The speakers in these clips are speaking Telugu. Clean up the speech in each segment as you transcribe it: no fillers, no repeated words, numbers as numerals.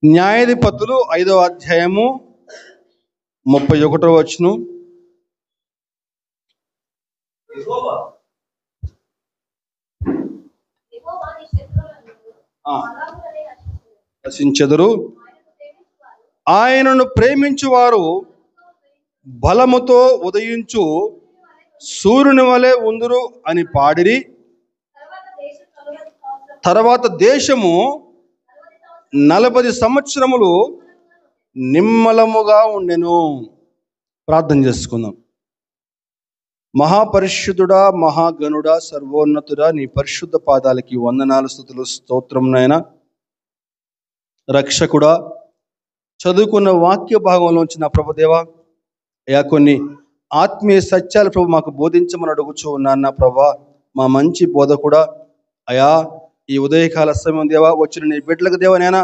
న్యాయాధిపతులు 5వ అధ్యాయము 31వ వచనం. నశించెదరు, ఆయనను ప్రేమించువారు బలముతో ఉదయించు సూర్యుని వలె ఉందురు అని పాడిరి. తర్వాత దేశము 40 సంవత్సరములు నిమ్మలముగా ఉండెను. ప్రార్థన చేసుకుందాం. మహాపరిశుద్ధుడా, మహాగణుడా, సర్వోన్నతుడా, నీ పరిశుద్ధ పాదాలకి వందనాలు, స్తుతులు, స్తోత్రం నాయన. రక్షకుడా, చదువుకున్న వాక్య భాగంలోంచి నా ప్రభుదేవా అయా కొన్ని ఆత్మీయ సత్యాలు ప్రభు మాకు బోధించమని అడుగుచూ ఉన్నాన్న ప్రభా. మా మంచి బోధకుడా అయా, ఈ ఉదయకాల సమయం దేవా వచ్చిన నీ బిడ్డలకు దేవనైనా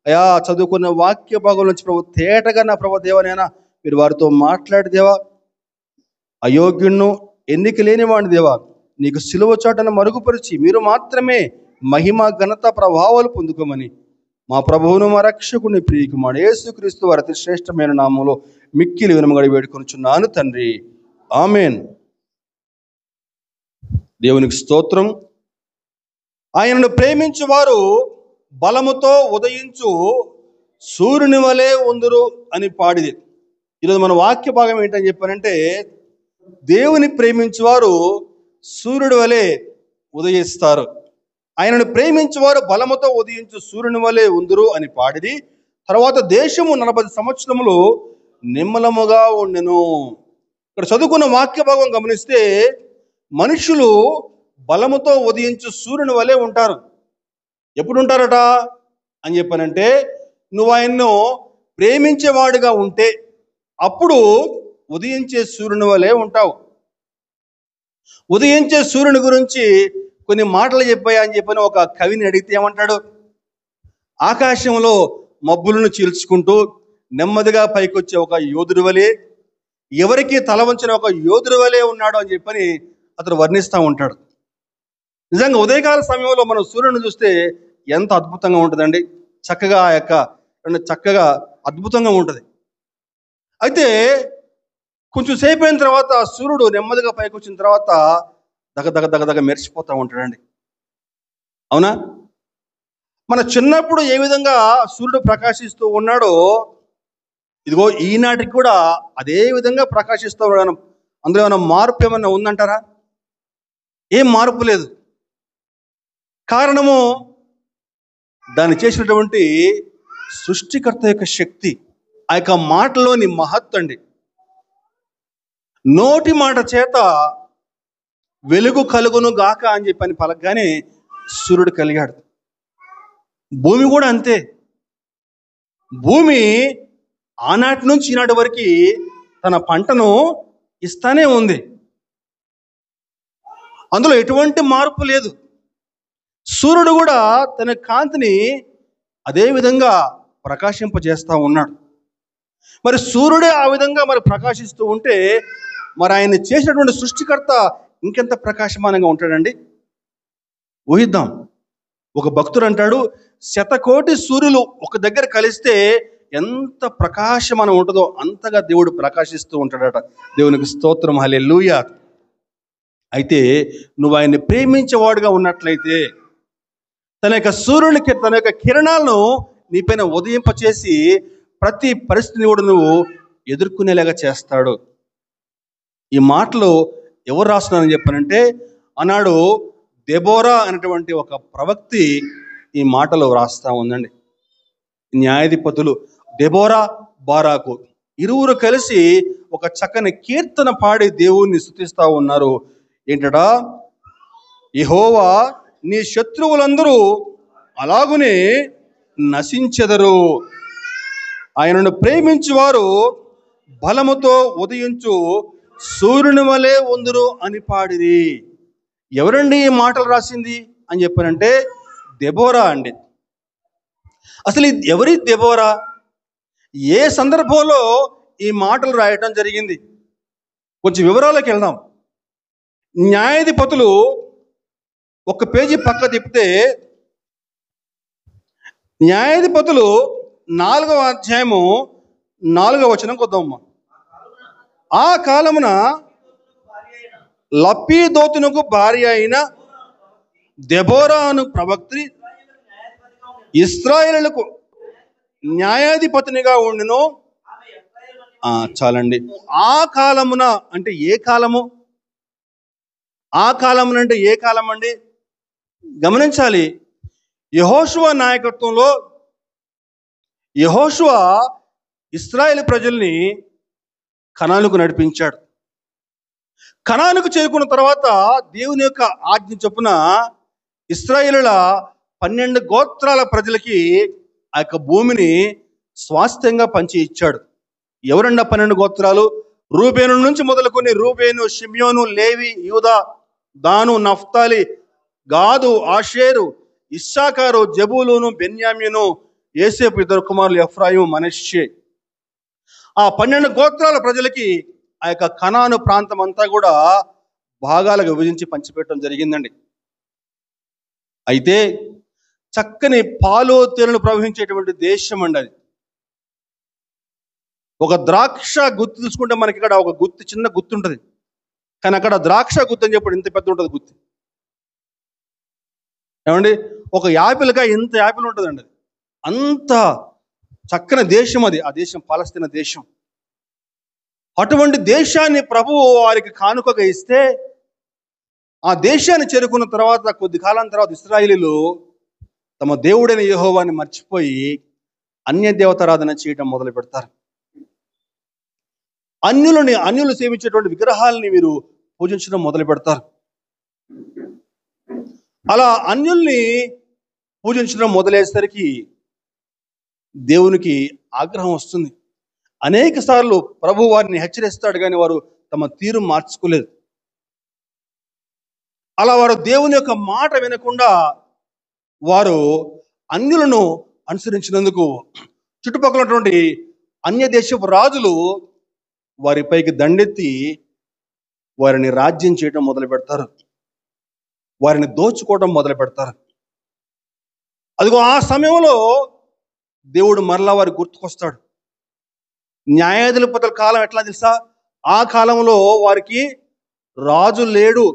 అయా చదువుకున్న వాక్య భాగం నుంచి ప్రభు తేటగా నా ప్రభు దేవనైనా మీరు వారితో మాట్లాడి దేవా. అయోగ్యుణ్ణు, ఎన్నిక లేని వాడిని దేవా నీకు సిలువ చాటును మరుగుపరిచి మీరు మాత్రమే మహిమ, ఘనత, ప్రభావాలు పొందుకోమని మా ప్రభువును మా రక్షకుని ప్రియకుమారుడు యేసుక్రీస్తు వారి అతి శ్రేష్టమైన నామంలో మిక్కిలి వినమగడి వేడుకొనుచున్నాను తండ్రి, ఆమేన్. దేవునికి స్తోత్రం. ఆయనను ప్రేమించు వారు బలముతో ఉదయించు సూర్యుని వలె ఉందురు అని పాడిది. ఈరోజు మన వాక్య భాగం ఏంటని చెప్పానంటే, దేవుని ప్రేమించు వారు సూర్యుడి వలె ఉదయిస్తారు. ఆయనను ప్రేమించు వారు బలముతో ఉదయించు సూర్యుని వలె ఉందురు అని పాడిది. తర్వాత దేశము 40 సంవత్సరములు నిమ్మలముగా ఉండెను. ఇక్కడ చదువుకున్న వాక్య భాగం గమనిస్తే మనుషులు బలముతో ఉదయించు సూర్యుని వలె ఉంటారు. ఎప్పుడు ఉంటారట అని చెప్పానంటే, నువ్వు ఆయన్ను ప్రేమించేవాడుగా ఉంటే అప్పుడు ఉదయించే సూర్యుని వలె ఉంటావు. ఉదయించే సూర్యుని గురించి కొన్ని మాటలు చెప్పాయా అని చెప్పని ఒక కవిని అడిగితే ఏమంటాడు? ఆకాశంలో మబ్బులను చీల్చుకుంటూ నెమ్మదిగా పైకొచ్చే ఒక యోధుడి వలె, ఎవరికి తల వంచిన ఒక యోధుడి వలె ఉన్నాడు అని చెప్పని అతను వర్ణిస్తూ ఉంటాడు. నిజంగా ఉదయకాల సమయంలో మనం సూర్యుని చూస్తే ఎంత అద్భుతంగా ఉంటుందండి. చక్కగా అద్భుతంగా ఉంటుంది. అయితే కొంచెం సేపు అయిన తర్వాత సూర్యుడు నెమ్మదిగా పైకి వచ్చిన తర్వాత దగ మెరిసిపోతూ ఉంటాడండి. అవునా? మన చిన్నప్పుడు ఏ విధంగా సూర్యుడు ప్రకాశిస్తూ ఉన్నాడో ఇదిగో ఈనాటికి కూడా అదే విధంగా ప్రకాశిస్తూ ఉన్నాడు. అందులో ఏమైనా మార్పు ఏమన్నా ఉందంటారా? ఏం మార్పు లేదు. కారణము దాన్ని చేసినటువంటి సృష్టికర్త యొక్క శక్తి, ఆ యొక్క మాటలోని మహత్తు అండి. నోటి మాట చేత వెలుగు కలుగును గాక అని చెప్పని పలకగానే సూర్యుడు కలిగాడు. భూమి కూడా అంతే. భూమి ఆనాటి నుంచి ఈనాటి వరకు తన పంటను ఇస్తానే ఉంది. అందులో ఎటువంటి మార్పు లేదు. సూర్యుడు కూడా తన కాంతిని అదే విధంగా ప్రకాశింపజేస్తూ ఉన్నాడు. మరి సూర్యుడే ఆ విధంగా మరి ప్రకాశిస్తూ ఉంటే మరి ఆయన చేసినటువంటి సృష్టికర్త ఇంకెంత ప్రకాశమానంగా ఉంటాడండి. ఊహిద్దాం. ఒక భక్తుడు అంటాడు, 100,000,000 సూర్యులు ఒక దగ్గర కలిస్తే ఎంత ప్రకాశమానం ఉంటుందో అంతగా దేవుడు ప్రకాశిస్తూ ఉంటాడట. దేవునికి స్తోత్రం, హల్లెలూయా. అయితే నువ్వు ఆయన్ని ప్రేమించేవాడుగా ఉన్నట్లయితే తన యొక్క సూర్యునికి తన యొక్క కిరణాలను నీపైన ఉదయింపచేసి ప్రతి పరిస్థితిని కూడా నువ్వు ఎదుర్కొనేలాగా చేస్తాడు. ఈ మాటలు ఎవరు రాస్తున్నారని చెప్పానంటే, ఆనాడు దెబోరా అనేటువంటి ఒక ప్రవక్తి ఈ మాటలు రాస్తా ఉందండి. న్యాయాధిపతులు దెబోరా, బారాకు ఇరువురు కలిసి ఒక చక్కని కీర్తన పాడి దేవుణ్ణి స్తుతిస్తూ ఉన్నారు. ఏంటడా? యెహోవా నీ శత్రువులందరూ అలాగునే నశించెదరు, ఆయనను ప్రేమించు వారు బలముతో ఉదయించు సూర్యుని వలె ఉందురు అని పాడిరి. ఎవరండి ఈ మాటలు రాసింది అని చెప్పానంటే దెబోరా అండి. అసలు ఎవరి దెబోరా? ఏ సందర్భంలో ఈ మాటలు రాయటం జరిగింది? కొంచెం వివరాలకు వెళ్దాం. న్యాయాధిపతులు ఒక పేజీ పక్క తిప్పితే న్యాయాధిపతులు 4వ అధ్యాయము 4వ వచనం కొద్దామమ్మా. ఆ కాలమున లప్పీదోతునకు భార్య అయిన దెబోరా అను ప్రవక్త్రి ఇశ్రాయేలులకు న్యాయాధిపతినిగా ఉండును. చాలండి. ఆ కాలమున అంటే ఏ కాలము? ఆ కాలమున అంటే ఏ కాలం అండి? గమనించాలి. యెహోషువ నాయకత్వంలో యెహోషువ ఇశ్రాయేలు ప్రజల్ని కనానుకు నడిపించాడు. కనానుకు చేరుకున్న తర్వాత దేవుని యొక్క ఆజ్ఞ చొప్పున ఇశ్రాయేలుల 12 గోత్రాల ప్రజలకి ఆ యొక్క భూమిని స్వాస్థ్యంగా పంచి ఇచ్చాడు. ఎవరండి 12 గోత్రాలు? రూబేను నుంచి మొదలుకొని రూబేను, షిమ్యోను, లేవి, యూదా, దాను, నఫ్తాలి, గాదు, ఆషేరు, ఇస్సాకారు, జబూలూను, బెన్యామీను, యోసేపు 2 కుమారులు ఎఫ్రాయిము, మనష్షే. ఆ 12 గోత్రాల ప్రజలకి ఆ యొక్క కనాను ప్రాంతం అంతా కూడా భాగాలుగా విభజించి పంచిపెట్టడం జరిగిందండి. అయితే చక్కని పాలు తేనెలు ప్రవహించేటువంటి దేశం అండి అది. ఒక ద్రాక్ష గుత్తి తీసుకుంటే మనకి ఇక్కడ ఒక గుత్తి, చిన్న గుత్తి ఉంటుంది. కానీ అక్కడ ద్రాక్ష గుత్తి అని చెప్పి ఇంత పెద్ద ఉంటుంది గుత్తి. ఏమండి, ఒక యాపిల్కాయ ఇంత యాపిల్ ఉంటుందండి. అంత చక్కని దేశం అది. ఆ దేశం పాలస్తీనా దేశం. అటువంటి దేశాన్ని ప్రభువు వారికి కానుకగా ఇస్తే ఆ దేశాన్ని చేరుకున్న తర్వాత కొద్ది కాలం తర్వాత ఇశ్రాయేలీలు తమ దేవుడైన యెహోవాని మర్చిపోయి అన్య దేవతారాధన చేయడం మొదలు పెడతారు. అన్యులు సేవించేటువంటి విగ్రహాలని వీరు పూజించడం మొదలు పెడతారు. అలా అన్యుల్ని పూజించడం మొదలయ్యేసరికి దేవునికి ఆగ్రహం వస్తుంది. అనేక సార్లు ప్రభు వారిని హెచ్చరిస్తాడు, కానీ వారు తమ తీరు మార్చుకోలేదు. అలా వారు దేవుని యొక్క మాట వినకుండా వారు అన్యులను అనుసరించినందుకు చుట్టుపక్కల ఉన్నటువంటి అన్య దేశపు రాజులు వారిపైకి దండెత్తి వారిని రాజ్యం చేయడం మొదలు పెడతారు. వారిని దోచుకోవడం మొదలు పెడతారు. అదిగో ఆ సమయంలో దేవుడు మరలా వారికి గుర్తుకొస్తాడు. న్యాయాధిపతుల కాలం ఎట్లా తెలుసా? ఆ కాలంలో వారికి రాజు లేడు.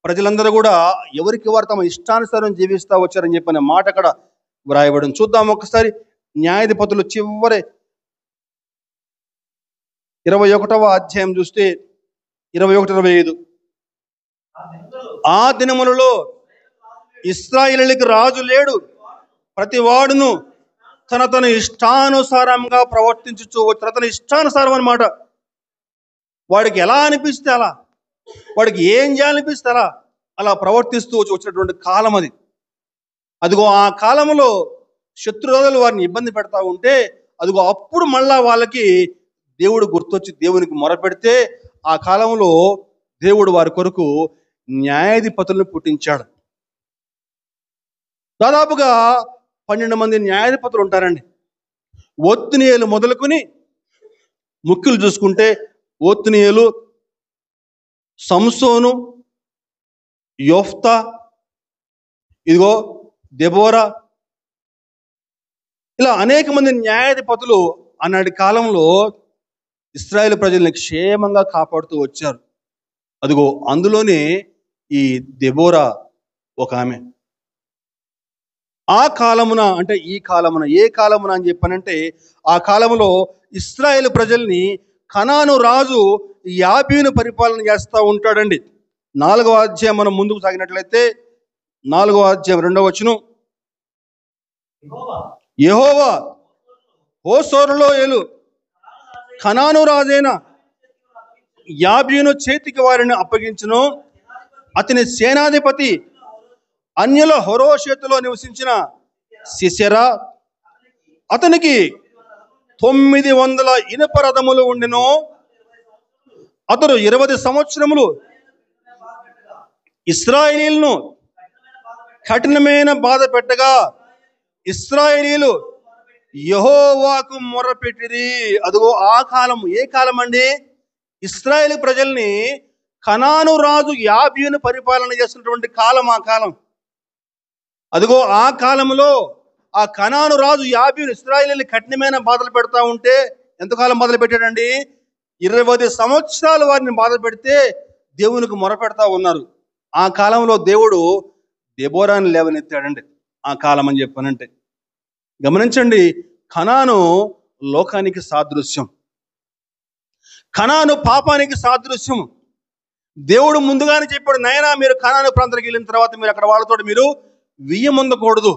ప్రజలందరూ కూడా ఎవరికి వారు తమ ఇష్టానుసారం జీవిస్తూ వచ్చారని చెప్పిన మాట అక్కడ వ్రాయబడింది. చూద్దాం ఒకసారి. న్యాయాధిపతులు చివరి 21వ అధ్యాయం చూస్తే 21-25. ఆ దినములలో ఇశ్రాయేలుకి రాజు లేడు, ప్రతి వాడును తన ఇష్టానుసారంగా ప్రవర్తించుచు, తన ఇష్టానుసారం అన్నమాట. వాడికి ఎలా అనిపిస్తే అలా, వాడికి ఏం చేయాలనిపిస్తే అలా ప్రవర్తిస్తూ వచ్చినటువంటి కాలం అది. అదిగో ఆ కాలంలో శత్రురాజులు వారిని ఇబ్బంది పెడతా ఉంటే అదిగో అప్పుడు మళ్ళా వాళ్ళకి దేవుడు గుర్తొచ్చి దేవునికి మొరపెడితే ఆ కాలంలో దేవుడు వారి కొరకు న్యాయాధిపతులను పుట్టించాడు. దాదాపుగా 12 మంది న్యాయాధిపతులు ఉంటారండి. ఒత్నియేలు మొదలుకొని ముఖ్యులు చూసుకుంటే ఒత్నియేలు, సంసోను, యోఫ్తా, ఇదిగో దెబోరా, ఇలా అనేక మంది న్యాయాధిపతులు ఆనాటి కాలంలో ఇశ్రాయేలు ప్రజల్ని క్షేమంగా కాపాడుతూ వచ్చారు. అదిగో అందులోనే ఈ దెబోరా ఒక ఆమె. ఆ కాలమున అంటే ఈ కాలమున, ఏ కాలమున అని చెప్పానంటే ఆ కాలంలో ఇశ్రాయేలు ప్రజల్ని కనాను రాజు యాబీను పరిపాలన చేస్తూ ఉంటాడండి. 4వ అధ్యాయం మనం ముందుకు సాగినట్లయితే 4వ అధ్యాయం 2వ వచనం. యెహోవా హోసోరులో ఏలు కనాను రాజైన యాబీను చేతికి వారిని అప్పగించును. అతని సేనాధిపతి అన్యుల హోరోషేతులో నివసించిన సిసెరా, అతనికి 900 ఇనుప రథములు ఉండెను. అతడు 20 సంవత్సరములు ఇశ్రాయేలీయులను కఠినమైన బాధ పెట్టగా ఇశ్రాయేలీయులు యెహోవాకు మొరపెట్టిరి. అదిగో ఆ కాలం. ఏ కాలం అండి? ఇశ్రాయేలు ప్రజల్ని కనాను రాజు యాబీను పరిపాలన చేస్తున్నటువంటి కాలం ఆ కాలం. అదిగో ఆ కాలంలో ఆ కనాను రాజు యాబీను ఇశ్రాయేలుని కఠినమైన బాధలు పెడతా ఉంటే, ఎంతకాలం బాధలు పెట్టాడండి? 20 సంవత్సరాలు వారిని బాధ పెడితే దేవునికి మొరపెడతా ఉన్నారు. ఆ కాలంలో దేవుడు దెబోరాని లేవనెత్తాడండి. ఆ కాలం అని చెప్పానంటే గమనించండి, కనాను లోకానికి సాదృశ్యం, కనాను పాపానికి సాదృశ్యం. దేవుడు ముందుగానే చెప్పాడు, నైనా మీరు కనాను ప్రాంతానికి వెళ్ళిన తర్వాత మీరు అక్కడ వాళ్ళతో మీరు వియ్యముందకూడదు,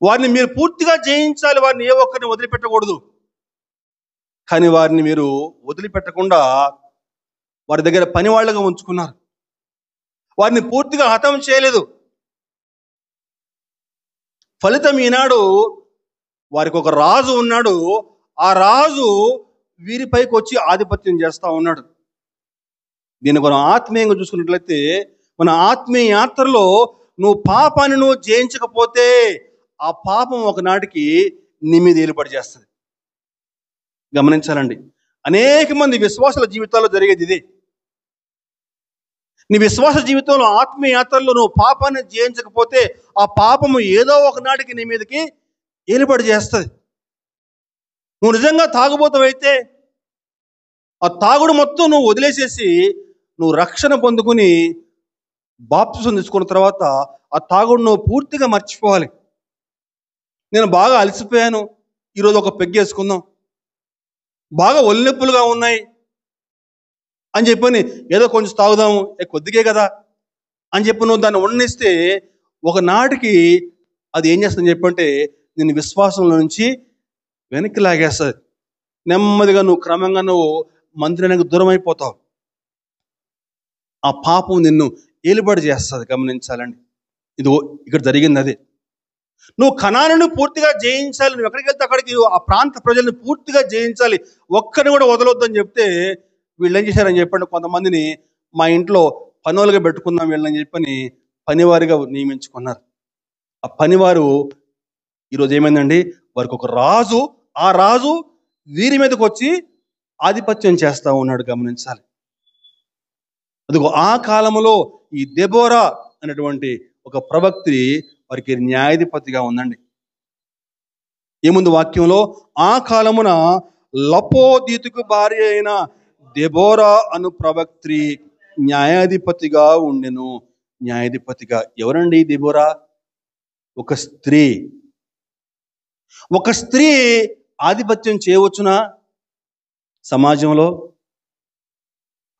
వారిని మీరు పూర్తిగా జయించాలి, వారిని ఏ ఒక్కరిని వదిలిపెట్టకూడదు. కానీ వారిని మీరు వదిలిపెట్టకుండా వారి దగ్గర పని వాళ్ళగా ఉంచుకున్నారు, వారిని పూర్తిగా హతం చేయలేదు. ఫలితం ఈనాడు వారికి ఒక రాజు ఉన్నాడు, ఆ రాజు వీరిపైకి వచ్చి ఆధిపత్యం చేస్తూ ఉన్నాడు. దీన్ని మనం ఆత్మీయంగా చూసుకున్నట్లయితే, మన ఆత్మీయ యాత్రలో నువ్వు పాపాన్ని నువ్వు జయించకపోతే ఆ పాపం ఒకనాటికి నీ మీద ఏలుబడి చేస్తుంది. గమనించాలండి, అనేక మంది విశ్వాసుల జీవితాల్లో జరిగేది ఇదే. నీ విశ్వాస జీవితంలో ఆత్మీయ యాత్రలో నువ్వు పాపాన్ని జయించకపోతే ఆ పాపము ఏదో ఒకనాటికి నీ మీదకి ఏలుబడి చేస్తుంది. నువ్వు నిజంగా తాగుబోతావైతే ఆ తాగుడు మొత్తం నువ్వు వదిలేసేసి నువ్వు రక్షణ పొందుకుని బాప్తిసం తీసుకున్న తర్వాత ఆ తాగుడు నువ్వు పూర్తిగా మర్చిపోవాలి. నేను బాగా అలసిపోయాను, ఈరోజు ఒక పెగ్గేసుకుందాం, బాగా ఒళ్ళెప్పులుగా ఉన్నాయి అని చెప్పని ఏదో కొంచెం తాగుదాము, కొద్దిగే కదా అని చెప్పి నువ్వు దాన్ని ఉండనిస్తే ఒకనాటికి అది ఏం చేస్తుందని చెప్పంటే నేను విశ్వాసంలో నుంచి వెనక్కి లాగేస్తుంది. నెమ్మదిగా నువ్వు క్రమంగా నువ్వు మందిరానికి దూరం అయిపోతావు. ఆ పాపం నిన్ను ఏలుబడి చేస్తుంది. గమనించాలండి, ఇది ఇక్కడ జరిగింది అదే. నువ్వు కనానుని పూర్తిగా జయించాలి, నువ్వు ఎక్కడికి వెళ్తే అక్కడికి ఆ ప్రాంత ప్రజల్ని పూర్తిగా జయించాలి, ఒక్కరిని కూడా వదలొద్దని చెప్తే వీళ్ళు ఏం చేశారని చెప్పండి, కొంతమందిని మా ఇంట్లో పనులుగా పెట్టుకుందాం వీళ్ళని చెప్పని పనివారిగా నియమించుకున్నారు. ఆ పనివారు ఈరోజు ఏమైందండి, వారికి ఒక రాజు, ఆ రాజు వీరి మీదకి వచ్చి ఆధిపత్యం చేస్తూ ఉన్నాడు. గమనించాలి, అదిగో ఆ కాలంలో ఈ దెబోరా అనేటువంటి ఒక ప్రవక్తి వారికి న్యాయాధిపతిగా ఉందండి. ఏముంది వాక్యంలో, ఆ కాలమున లపోదీతుకు భార్య అయిన దెబోరా అను ప్రవక్తి న్యాయాధిపతిగా ఉండెను. న్యాయాధిపతిగా ఎవరండి దెబోరా? ఒక స్త్రీ. ఒక స్త్రీ ఆధిపత్యం చేయవచ్చునా సమాజంలో?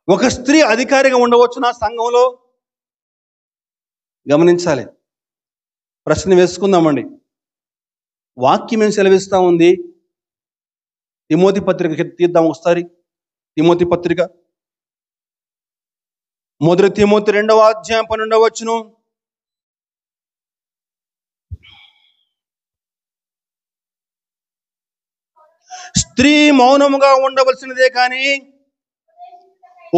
ఒక స్త్రీ అధికారిగా ఉండవచ్చునా సంఘంలో? గమనించాలి, ప్రశ్న వేసుకుందామండి. వాక్యం ఏం సెలవిస్తూ ఉంది? తిమోతి పత్రిక తీద్దాం ఒకసారి. తిమోతి పత్రిక 1 తిమోతి 2వ అధ్యాయం 12వ వచనం. స్త్రీ మౌనముగా ఉండవలసినదే కానీ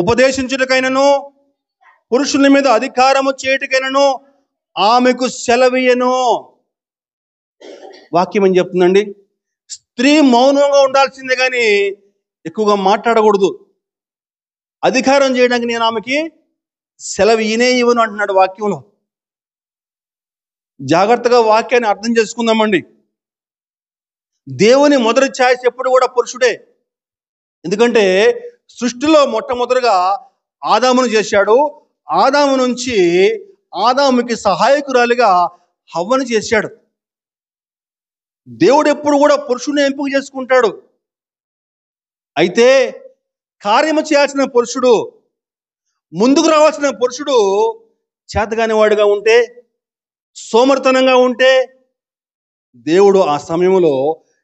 ఉపదేశించుటకైనను పురుషుల మీద అధికారము చేయుటకైనను ఆమెకు సెలవీయను. వాక్యం ఏం చెప్తుందండి? స్త్రీ మౌనంగా ఉండాల్సిందే కానీ ఎక్కువగా మాట్లాడకూడదు. అధికారం చేయడానికి నేను ఆమెకి సెలవు ఇవ్వను అంటున్నాడు వాక్యంలో. జాగ్రత్తగా వాక్యాన్ని అర్థం చేసుకుందామండి. దేవుని మొదటి ఛాయిస్ ఎప్పుడు కూడా పురుషుడే. ఎందుకంటే సృష్టిలో మొట్టమొదటిగా ఆదామును చేశాడు, ఆదాము నుంచి ఆదాముకి సహాయకురాలిగా హవ్వను చేశాడు. దేవుడు ఎప్పుడు కూడా పురుషుని ఎంపిక చేసుకుంటాడు. అయితే కార్యము చేయాల్సిన పురుషుడు, ముందుకు రావాల్సిన పురుషుడు చేతగాని వాడుగా ఉంటే, సోమర్తనంగా ఉంటే దేవుడు ఆ సమయంలో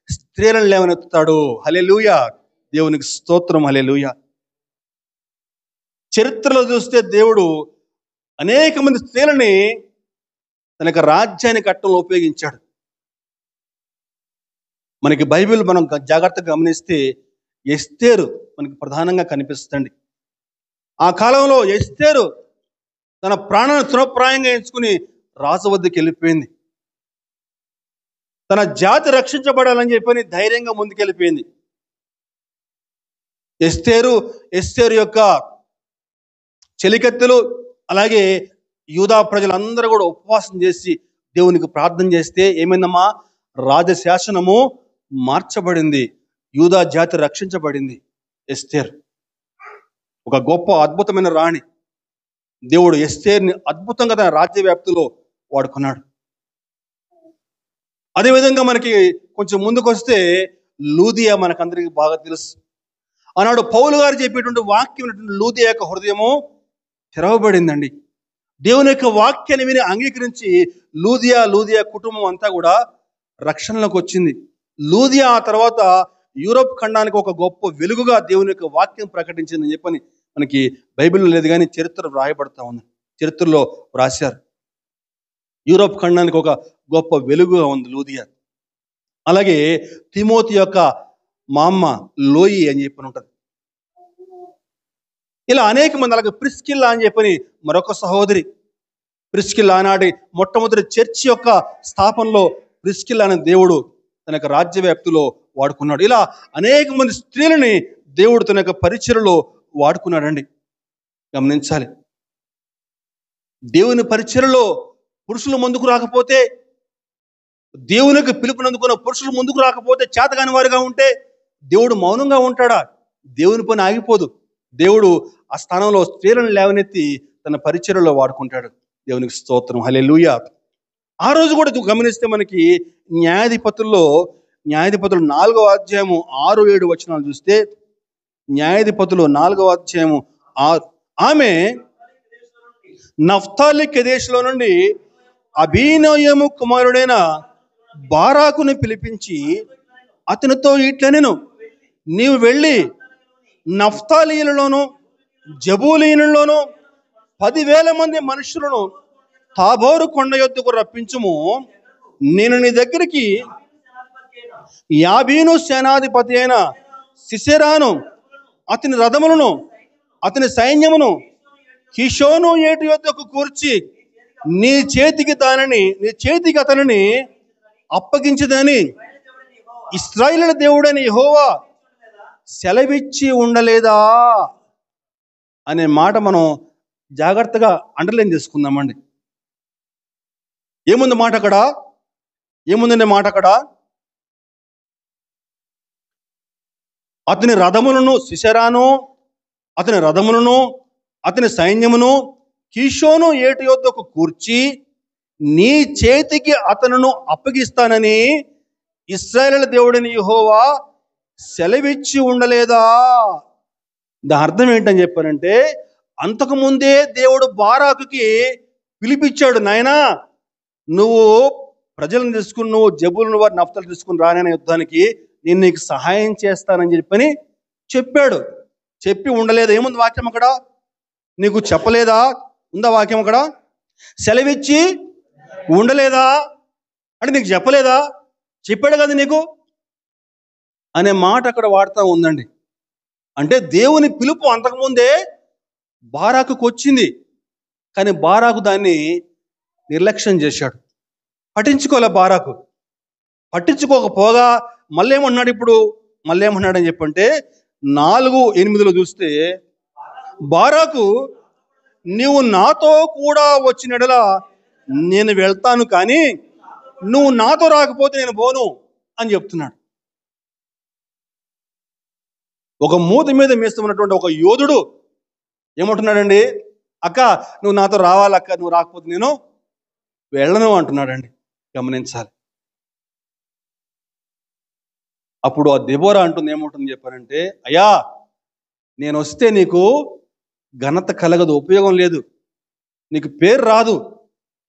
స్త్రీలను లేవనెత్తుతాడు. హల్లెలూయా, దేవునికి స్తోత్రం, హల్లెలూయా. చరిత్రలో చూస్తే దేవుడు అనేక మంది స్త్రీలని తన యొక్క రాజ్యాన్ని కట్టంలో ఉపయోగించాడు. మనకి బైబిల్ మనం జాగ్రత్తగా గమనిస్తే ఎస్తేరు మనకి ప్రధానంగా కనిపిస్తుంది. ఆ కాలంలో ఎస్తేరు తన ప్రాణాన్ని తృణప్రాయంగా ఎంచుకుని రాజు వద్దకు వెళ్ళిపోయింది. తన జాతి రక్షించబడాలని చెప్పని ధైర్యంగా ముందుకెళ్ళిపోయింది. ఎస్తేరు యొక్క చెలికత్తెలు, అలాగే యూదా ప్రజలందరూ కూడా ఉపవాసం చేసి దేవునికి ప్రార్థన చేస్తే ఏమైందమ్మా? రాజశాసనము మార్చబడింది, యూదా జాతి రక్షించబడింది. ఎస్తేర్ ఒక గొప్ప అద్భుతమైన రాణి. దేవుడు ఎస్తేర్ని అద్భుతంగా తన రాజ్య వ్యాప్తిలో వాడుకున్నాడు. అదేవిధంగా మనకి కొంచెం ముందుకు వస్తే లూదియా మనకందరికీ బాగా తెలుసు. ఆనాడు పౌలు గారు చెప్పేటువంటి వాక్యం లూదియా యొక్క హృదయము తెరవబడిందండి. దేవుని యొక్క వాక్యాన్ని విని అంగీకరించి లూదియా కుటుంబం అంతా కూడా రక్షణలోకి వచ్చింది. లూదియా ఆ తర్వాత యూరోప్ ఖండానికి ఒక గొప్ప వెలుగుగా దేవుని యొక్క వాక్యం ప్రకటించిందని చెప్పని మనకి బైబిల్లో లేదు, కానీ చరిత్ర వ్రాయబడతా ఉంది, చరిత్రలో వ్రాశారు. యూరోప్ ఖండానికి ఒక గొప్ప వెలుగుగా ఉంది లూదియా. అలాగే తిమోతి యొక్క మా అమ్మ లోయి అని చెప్పని ఉంటుంది. ఇలా అనేక మంది, అలాగే ప్రిస్కిల్లా అని చెప్పని మరొక సహోదరి. ప్రిస్కిల్లా ఆనాటి మొట్టమొదటి చర్చి యొక్క స్థాపనలో ప్రిస్కిల్లా అనే దేవుడు తన యొక్క రాజ్య వ్యాప్తిలో వాడుకున్నాడు. ఇలా అనేక మంది స్త్రీలని దేవుడు తన యొక్క పరిచర్యలో వాడుకున్నాడండి. గమనించాలి, దేవుని పరిచర్యలో పురుషులు ముందుకు రాకపోతే, దేవునికి పిలుపునందుకున్న పురుషులు ముందుకు రాకపోతే, చేతగాని వారుగా ఉంటే దేవుడు మౌనంగా ఉంటాడా? దేవుని పని ఆగిపోదు. దేవుడు ఆ స్థానంలో స్త్రీలను లేవనెత్తి తన పరిచర్యలో వాడుకుంటాడు. దేవునికి స్తోత్రం, హల్లెలూయా. ఆ రోజు కూడా గమనిస్తే మనకి న్యాయాధిపతులు 4వ అధ్యాయము 6-7 వచనాలు చూస్తే, న్యాయాధిపతులు 4వ అధ్యాయము 6, ఆమె నఫ్తాలి కెదేశులో నుండి అబీనోయము కుమారుడైన బారాకుని పిలిపించి అతనితో ఇట్లనెను, నీవు వెళ్ళి నఫ్తాలీయులలోను జబూలీయులలోను 10,000 మంది మనుషులను తాబోరు కొండ యొద్దకు రప్పించుము. నేను నీ దగ్గరికి యాబీను సేనాధిపతి అయిన సిసెరాను, అతని రథములను, అతని సైన్యమును కిషోను ఏటి యొద్దకు కూర్చి నీ చేతికి అతనిని అప్పగించదని ఇశ్రాయేలు దేవుడని యెహోవా సెలవిచ్చి ఉండలేదా అనే మాట మనం జాగ్రత్తగా అండర్లైన్ చేసుకుందామండి. ఏముంది మాట అక్కడ? ఏముందండి మాట అక్కడ? అతని రథములను, సిసెరాను అతని రథములను, అతని సైన్యమును కీషోను ఏటి యొద్దకు కూర్చి నీ చేతికి అతనును అప్పగిస్తానని ఇశ్రాయేలు దేవుడని యెహోవా సెలవిచ్చి ఉండలేదా? దాని అర్థం ఏంటని చెప్పారంటే, అంతకుముందే దేవుడు బారాకుకి పిలిపించాడు, నాయనా నువ్వు ప్రజలను తీసుకుని, నువ్వు జబూలును వారి నఫ్తాలు తీసుకుని రానైనా యుద్ధానికి, నేను నీకు సహాయం చేస్తానని చెప్పని చెప్పాడు. చెప్పి ఉండలేదా? ఏముంది వాక్యం అక్కడ? నీకు చెప్పలేదా? ఉందా వాక్యం అక్కడ? సెలవిచ్చి ఉండలేదా అంటే నీకు చెప్పలేదా? చెప్పాడు కదా నీకు అనే మాట అక్కడ వాడుతూ ఉందండి. అంటే దేవుని పిలుపు అంతకుముందే బారాకుకు వచ్చింది, కానీ బారాకు దాన్ని నిర్లక్ష్యం చేశాడు. బారాకు పట్టించుకోకపోగా మళ్ళీ ఏమన్నాడని చెప్పంటే 4:8 చూస్తే, బారాకు నీవు నాతో కూడా వచ్చినడల నేను వెళ్తాను, కానీ నువ్వు నాతో రాకపోతే నేను పోను అని చెప్తున్నాడు. ఒక మూతి మీద మేస్తున్నటువంటి ఒక యోధుడు ఏమంటున్నాడండి, అక్క నువ్వు నాతో రావాలక్క, నువ్వు రాకపోతే నేను వెళ్ళను అంటున్నాడండి. గమనించాలి. అప్పుడు ఆ దెబోరా అంటుంది, ఏముంటుంది చెప్పారంటే, అయ్యా నేను వస్తే నీకు ఘనత కలగదు, ఉపయోగం లేదు, నీకు పేరు రాదు,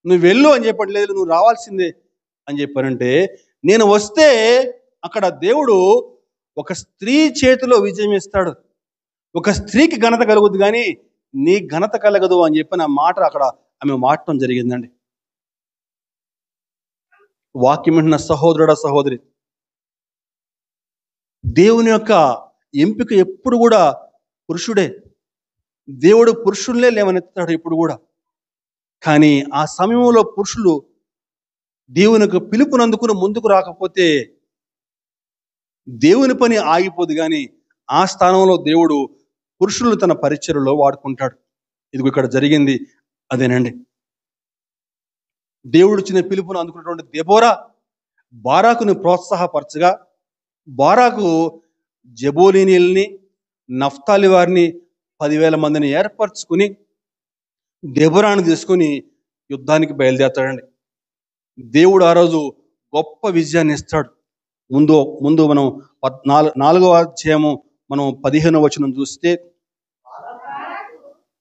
నువ్వు వెళ్ళు అని చెప్పండి. లేదు నువ్వు రావాల్సిందే అని చెప్పారంటే, నేను వస్తే అక్కడ దేవుడు ఒక స్త్రీ చేతిలో విజయం ఇస్తాడు, ఒక స్త్రీకి ఘనత కలుగుద్ది, కానీ నీ ఘనత కలగదు అని చెప్పిన మాట అక్కడ ఆమె మాటం జరిగిందండి. వాక్యం వింటున్న సహోదరుడా, సహోదరి, దేవుని యొక్క ఎంపిక ఎప్పుడు కూడా పురుషుడే. దేవుడు పురుషుల్నే లేవనెత్తాడు ఎప్పుడు కూడా. కానీ ఆ సమయంలో పురుషులు దేవుని యొక్క పిలుపునందుకుని ముందుకు రాకపోతే దేవుని పని ఆగిపోదు, కానీ ఆ స్థానంలో దేవుడు పురుషులను తన పరిచర్యలో వాడుకుంటాడు. ఇదిగో ఇక్కడ జరిగింది అదేనండి. దేవుడు ఇచ్చిన పిలుపును అందుకున్నటువంటి దెబోరా బారాకుని ప్రోత్సాహపరచగా, బారాకు జెబూలూనీల్ని, నఫ్తాలి వారిని 10,000 మందిని ఏర్పరచుకుని దెబోరాను తీసుకుని యుద్ధానికి బయలుదేరతాడండి. దేవుడు ఆ రోజు గొప్ప విజయాన్ని ఇస్తాడు. ముందు మనం 4వ అధ్యాయము మనం 15వ వచనం చూస్తే,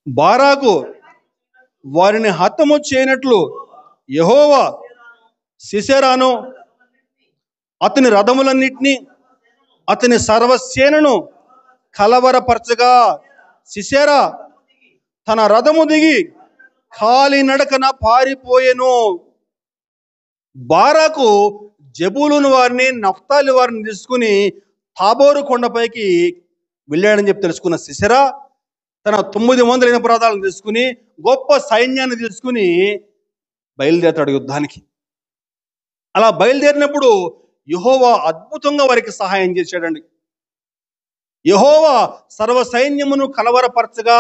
బారాకు వారిని హతము చేయనట్లు యెహోవా సిసెరాను, అతని రథములన్నిటినీ, అతని సర్వసేనను కలవరపరచగా సిసెరా తన రథము దిగి కాలినడకన పారిపోయెను. బారాకు జెబూలూను వారిని, నఫ్తాలి వారిని తీసుకుని తాబోరు కొండపైకి వెళ్ళాడని చెప్పి తెలుసుకున్న సిసెరా తన 900 ఇనుప రథాలను తీసుకుని, గొప్ప సైన్యాన్ని తీసుకుని బయలుదేరతాడు యుద్ధానికి. అలా బయలుదేరినప్పుడు యెహోవా అద్భుతంగా వారికి సహాయం చేశాడండి. యెహోవా సర్వ సైన్యమును కలవరపరచగా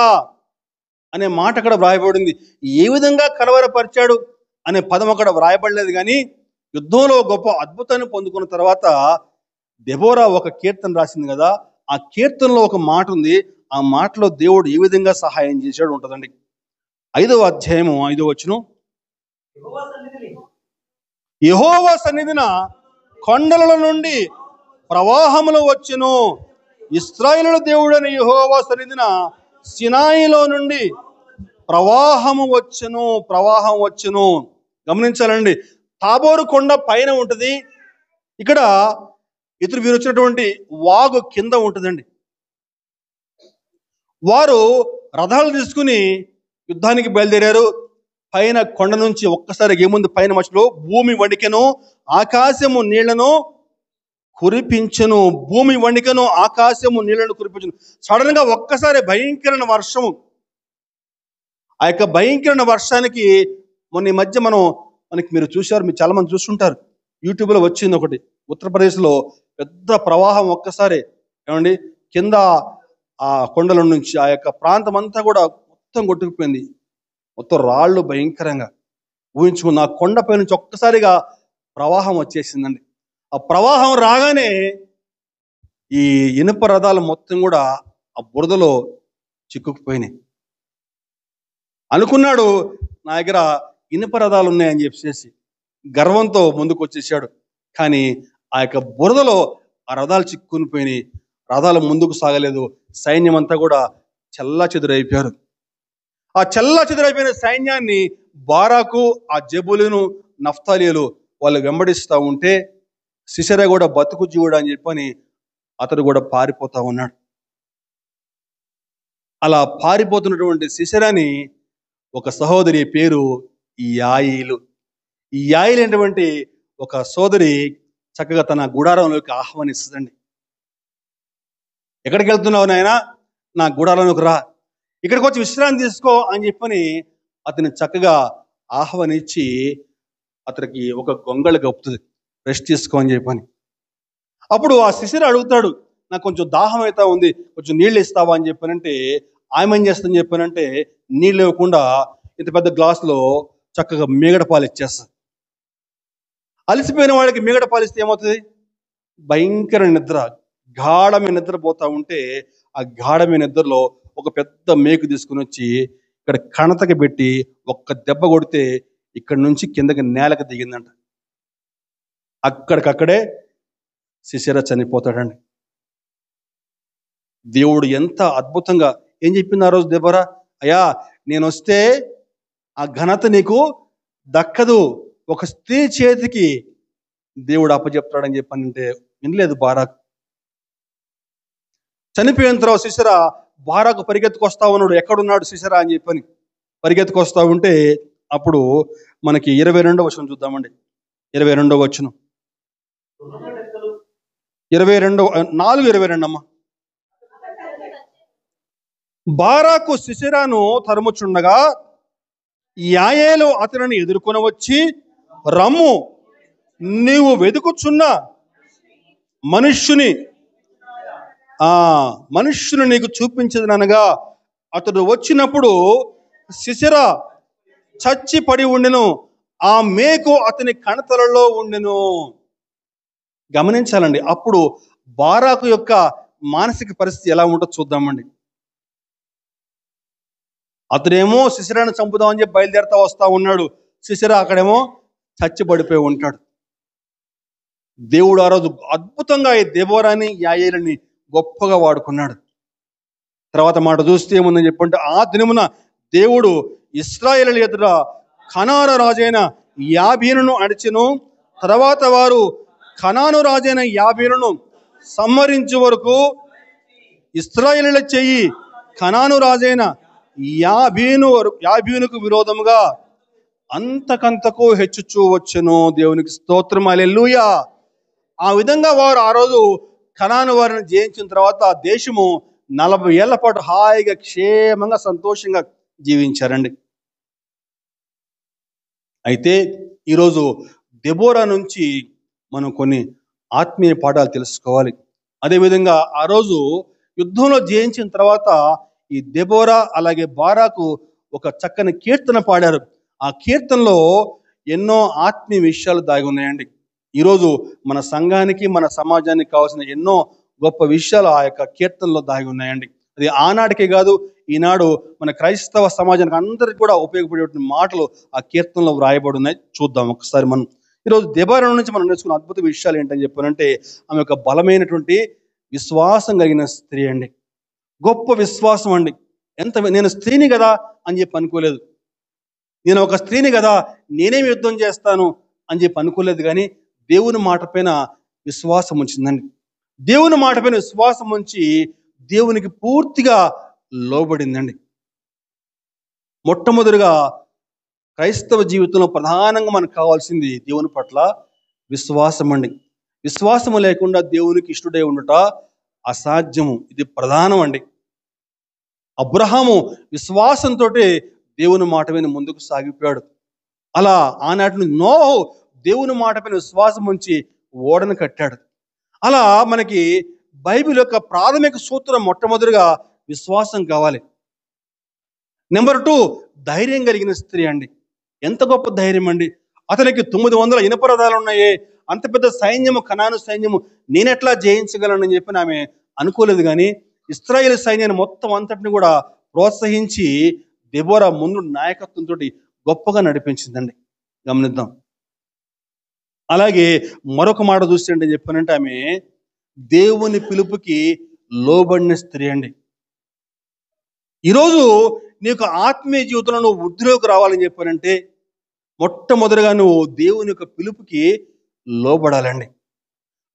అనే మాట అక్కడ వ్రాయబడింది. ఏ విధంగా కలవరపరిచాడు అనే పదం అక్కడ వ్రాయబడలేదు, కానీ యుద్ధంలో గొప్ప అద్భుతాన్ని పొందుకున్న తర్వాత దెబోరా ఒక కీర్తన రాసింది కదా, ఆ కీర్తనలో ఒక మాట ఉంది. ఆ మాటలో దేవుడు ఏ విధంగా సహాయం చేశాడు ఉంటుందండి. 5వ అధ్యాయము 5వ వచనం, యెహోవా సన్నిధిన కొండల నుండి ప్రవాహములు వచ్చెను. ఇశ్రాయేలు దేవుడైన యెహోవా సన్నిధిన సినాయిలో నుండి ప్రవాహం వచ్చెను. గమనించాలండి, తాబోరు కొండ పైన ఉంటుంది, ఇక్కడ వీరు వచ్చినటువంటి వాగు కింద ఉంటుందండి. వారు రథాలు తీసుకుని యుద్ధానికి బయలుదేరారు. పైన కొండ నుంచి ఒక్కసారి ఏముంది, పైన మధ్యలో భూమి వణికెను, ఆకాశము నీళ్లను కురిపించెను. భూమి వణికెను, ఆకాశము నీళ్లను కురిపించెను. సడన్ గా ఒక్కసారి భయంకరమైన వర్షము. ఆ యొక్క భయంకరమైన వర్షానికి మొన్న ఈ మధ్య మనకి మీరు చూశారు, మీరు చాలా మంది చూస్తుంటారు, యూట్యూబ్లో వచ్చింది ఒకటి. ఉత్తరప్రదేశ్లో పెద్ద ప్రవాహం ఒక్కసారి ఏమండి కింద ఆ కొండల నుంచి ఆ యొక్క ప్రాంతం అంతా కూడా మొత్తం కొట్టుకుపోయింది. మొత్తం రాళ్ళు భయంకరంగా ఊహించుకున్న ఆ కొండపై నుంచి ఒక్కసారిగా ప్రవాహం వచ్చేసిందండి. ఆ ప్రవాహం రాగానే ఈ ఇనుప రథాలు మొత్తం కూడా ఆ బురదలో చిక్కుకుపోయినాయి. అనుకున్నాడు నా దగ్గర ఇనుప రథాలు ఉన్నాయని చెప్పేసి గర్వంతో ముందుకు వచ్చేసాడు. కానీ ఆ యొక్క బురదలో ఆ రథాలు చిక్కునిపోయినాయి. రథాలు ముందుకు సాగలేదు. సైన్యం అంతా కూడా చెల్లాచెదురైపోయారు. ఆ చెల్లాచెదురైపోయిన సైన్యాన్ని బారాకు, ఆ జెబూలూను, నఫ్తాలీలు వాళ్ళు వెంబడిస్తూ ఉంటే సిసెరా కూడా బతుకు జీవుడు అని చెప్పని అతడు కూడా పారిపోతా ఉన్నాడు. అలా పారిపోతున్నటువంటి సిసెరాని ఒక సహోదరి పేరు యాయీలు. ఈ యాయీలు అనేటువంటి ఒక సోదరి చక్కగా తన గుడారంలోకి ఆహ్వానిస్తుందండి. ఎక్కడికి వెళ్తున్నావు నాయనా, నా గుడారంలోకి రా, ఇక్కడికి వచ్చి విశ్రాంతి తీసుకో అని చెప్పని అతన్ని చక్కగా ఆహ్వానించి అతనికి ఒక గొంగళి గప్పుతుంది, రెస్ట్ తీసుకో అని చెప్పని. అప్పుడు ఆ సిసెరా అడుగుతాడు, నాకు కొంచెం దాహం అవుతా ఉంది, కొంచెం నీళ్ళు ఇస్తావా అని చెప్పానంటే ఆమె ఏం చేస్తుందని చెప్పానంటే నీళ్ళు ఇవ్వకుండా ఇంత పెద్ద గ్లాసులో చక్కగా మీగడ పాలు ఇచ్చేస్తుంది. అలసిపోయిన వాడికి మీగడ పాలు ఇస్తే ఏమవుతుంది, భయంకర నిద్ర, గాఢమైన నిద్ర పోతా ఉంటే ఆ గాఢమైన నిద్రలో ఒక పెద్ద మేకు తీసుకుని వచ్చి ఇక్కడ కణతకి పెట్టి ఒక్క దెబ్బ కొడితే ఇక్కడి నుంచి కిందకి నేలకు దిగిందంట. అక్కడికక్కడే సిసెరా చనిపోతాడండి. దేవుడు ఎంత అద్భుతంగా ఏం చెప్పింది ఆ రోజు దెబోరా, అయ్యా నేను వస్తే ఆ ఘనత నీకు దక్కదు, ఒక స్త్రీ చేతికి దేవుడు అప్పచెప్తాడని చెప్పానంటే వినలేదు బారాకు. చనిపోయిన తర్వాత సిసెరా బారాకు పరిగెత్తుకొస్తా ఉన్నాడు, ఎక్కడున్నాడు సిసెరా అని చెప్పని పరిగెత్తుకొస్తా ఉంటే అప్పుడు మనకి 22వ వచనం చూద్దామండి. 22వ వచనం 4:22 అమ్మా. బారాకు సిసెరాను తరుముచుండగా యాయేలు అతనిని ఎదుర్కొని వచ్చి, రమ్ము, నీవు వెతుకుచున్న మనుష్యుని ఆ మనుష్యుని నీకు చూపించదనగా అతడు వచ్చినప్పుడు సిసెరా చచ్చి పడి ఉండెను, ఆ మేకు అతని కణతలలో ఉండెను. గమనించాలండి. అప్పుడు బారాకు యొక్క మానసిక పరిస్థితి ఎలా ఉంటుందో చూద్దామండి. అతడేమో సిసెరాను చంపుదామని చెప్పి బయలుదేరుతా వస్తా ఉన్నాడు. సిసెరా అక్కడేమో చచ్చి పడిపోయి ఉంటాడు. దేవుడు ఆ రోజు అద్భుతంగా ఈ దెబోరాని యాయేలుని గొప్పగా వాడుకున్నాడు. తర్వాత మాట చూస్తే ఏముందని చెప్పంటే, ఆ దినమున దేవుడు ఇశ్రాయేలు ఎదుట కనాను రాజైన యాబీనును అడిచెను. తర్వాత వారు కనాను రాజైన యాబీనును సంహరించే వరకు ఇశ్రాయేలుల చెయ్యి కనాను రాజైన యాబీనుకు విరోధముగా అంతకంతకు హెచ్చుచూ వచ్చెను. దేవునికి స్తోత్రం, హల్లెలూయా. ఆ విధంగా వారు ఆ రోజు కనాను వారిని జయించిన తర్వాత ఆ దేశము 40 ఏళ్ల పాటు హాయిగా క్షేమంగా సంతోషంగా జీవించారండి. అయితే ఈరోజు దెబోరా నుంచి మనం కొన్ని ఆత్మీయ పాఠాలు తెలుసుకోవాలి. అదేవిధంగా ఆ రోజు యుద్ధంలో జయించిన తర్వాత ఈ దెబోరా అలాగే బారాకు ఒక చక్కని కీర్తన పాడారు. ఆ కీర్తనలో ఎన్నో ఆత్మీయ విషయాలు దాగి ఉన్నాయండి. ఈరోజు మన సంఘానికి మన సమాజానికి కావాల్సిన ఎన్నో గొప్ప విషయాలు ఆ యొక్క కీర్తనలో దాగి ఉన్నాయండి. అది ఆనాటికే కాదు, ఈనాడు మన క్రైస్తవ సమాజానికి అందరికీ కూడా ఉపయోగపడేటువంటి మాటలు ఆ కీర్తనలో వ్రాయబడి ఉన్నాయి. చూద్దాం ఒకసారి. మనం ఈరోజు దెబోరా నుంచి మనం నేర్చుకున్న అద్భుత విషయాలు ఏంటని చెప్పానంటే, ఆమె ఒక బలమైనటువంటి విశ్వాసం కలిగిన స్త్రీ అండి. గొప్ప విశ్వాసం అండి. నేను స్త్రీని కదా అని చెప్పి అనుకోలేదు. నేను ఒక స్త్రీని కదా, నేనేమి యుద్ధం చేస్తాను అని చెప్పి అనుకోలేదు. కానీ దేవుని మాట పైన విశ్వాసం ఉంచిందండి. దేవుని మాట పైన విశ్వాసం ఉంచి దేవునికి పూర్తిగా లోబడిందండి. మొట్టమొదటిగా క్రైస్తవ జీవితంలో ప్రధానంగా మనకు కావాల్సింది దేవుని పట్ల విశ్వాసం అండి. విశ్వాసము లేకుండా దేవునికి ఇష్టడై ఉండుట అసాధ్యము. ఇది ప్రధానం అండి. అబ్రహాము విశ్వాసంతో దేవుని మాట పైన ముందుకు సాగిపోయాడు. అలా ఆనాటి నుంచి నోహు దేవుని మాట పైన విశ్వాసం ఉంచి ఓడను కట్టాడు. అలా మనకి బైబిల్ యొక్క ప్రాథమిక సూత్రం మొట్టమొదటిగా విశ్వాసం కావాలి. నెంబర్ 2, ధైర్యం కలిగిన స్త్రీ అండి. ఎంత గొప్ప ధైర్యం అండి. అతనికి 900 ఇనుప రథాలు ఉన్నాయి, అంత పెద్ద సైన్యము, కనాను సైన్యము, నేనెట్లా జయించగలనని చెప్పి ఆమె అనుకోలేదు. కానీ ఇశ్రాయేలు సైన్యాన్ని మొత్తం అంతటిని కూడా ప్రోత్సహించి దెబోరా ముందు నాయకత్వంతో గొప్పగా నడిపించిందండి. గమనిద్దాం. అలాగే మరొక మాట చూస్తే అంటే చెప్పానంటే, ఆమె దేవుని పిలుపుకి లోబడిన స్త్రీ అండి. ఈరోజు నీకు ఆత్మీయ జీవితంలో నువ్వు వృద్ధిలోకి రావాలని చెప్పానంటే, మొట్టమొదటిగా నువ్వు దేవుని యొక్క పిలుపుకి లోబడాలండి.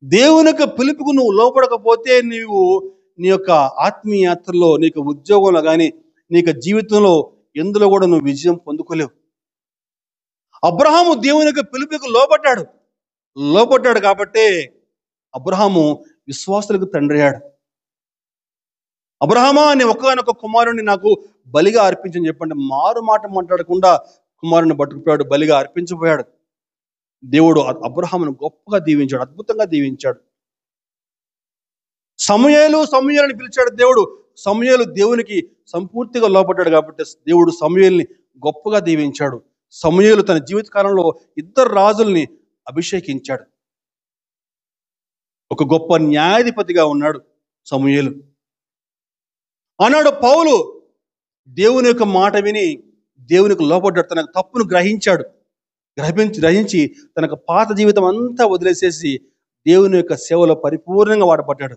దేవుని యొక్క పిలుపుకు నువ్వు లోబడకపోతే నీవు నీ యొక్క ఆత్మీయ యాత్రలో, నీకు ఉద్యోగంలో కానీ, నీకు జీవితంలో ఎందులో కూడా నువ్వు విజయం పొందుకోలేవు. అబ్రహాము దేవుని యొక్క పిలుపుకు లోబడ్డాడు కాబట్టే అబ్రహాము విశ్వాసులకు తండ్రి అయ్యాడు. అబ్రహామా, నీ ఒక్కగానొక్క కుమారుడిని నాకు బలిగా అర్పించని చెప్పండి, మారు మాట మాట్లాడకుండా కుమారుని పట్టుకుపోయాడు, బలిగా అర్పించబోయాడు. దేవుడు అబ్రహామును గొప్పగా దీవించాడు, అద్భుతంగా దీవించాడు. సమూయేలుని పిలిచాడు దేవుడు. సమూయేలు దేవునికి సంపూర్తిగా లోపడ్డాడు కాబట్టి దేవుడు సమూయేలుని గొప్పగా దీవించాడు. సమూయేలు తన జీవిత కాలంలో 2 రాజుల్ని అభిషేకించాడు. ఒక గొప్ప న్యాయాధిపతిగా ఉన్నాడు సమూయేలు. ఆనాడు పౌలు దేవుని యొక్క మాట విని దేవునికి లోపడ్డాడు. తన తప్పును గ్రహించి తనకు పాత జీవితం అంతా వదిలేసేసి దేవుని యొక్క సేవలో పరిపూర్ణంగా వాడబడ్డాడు.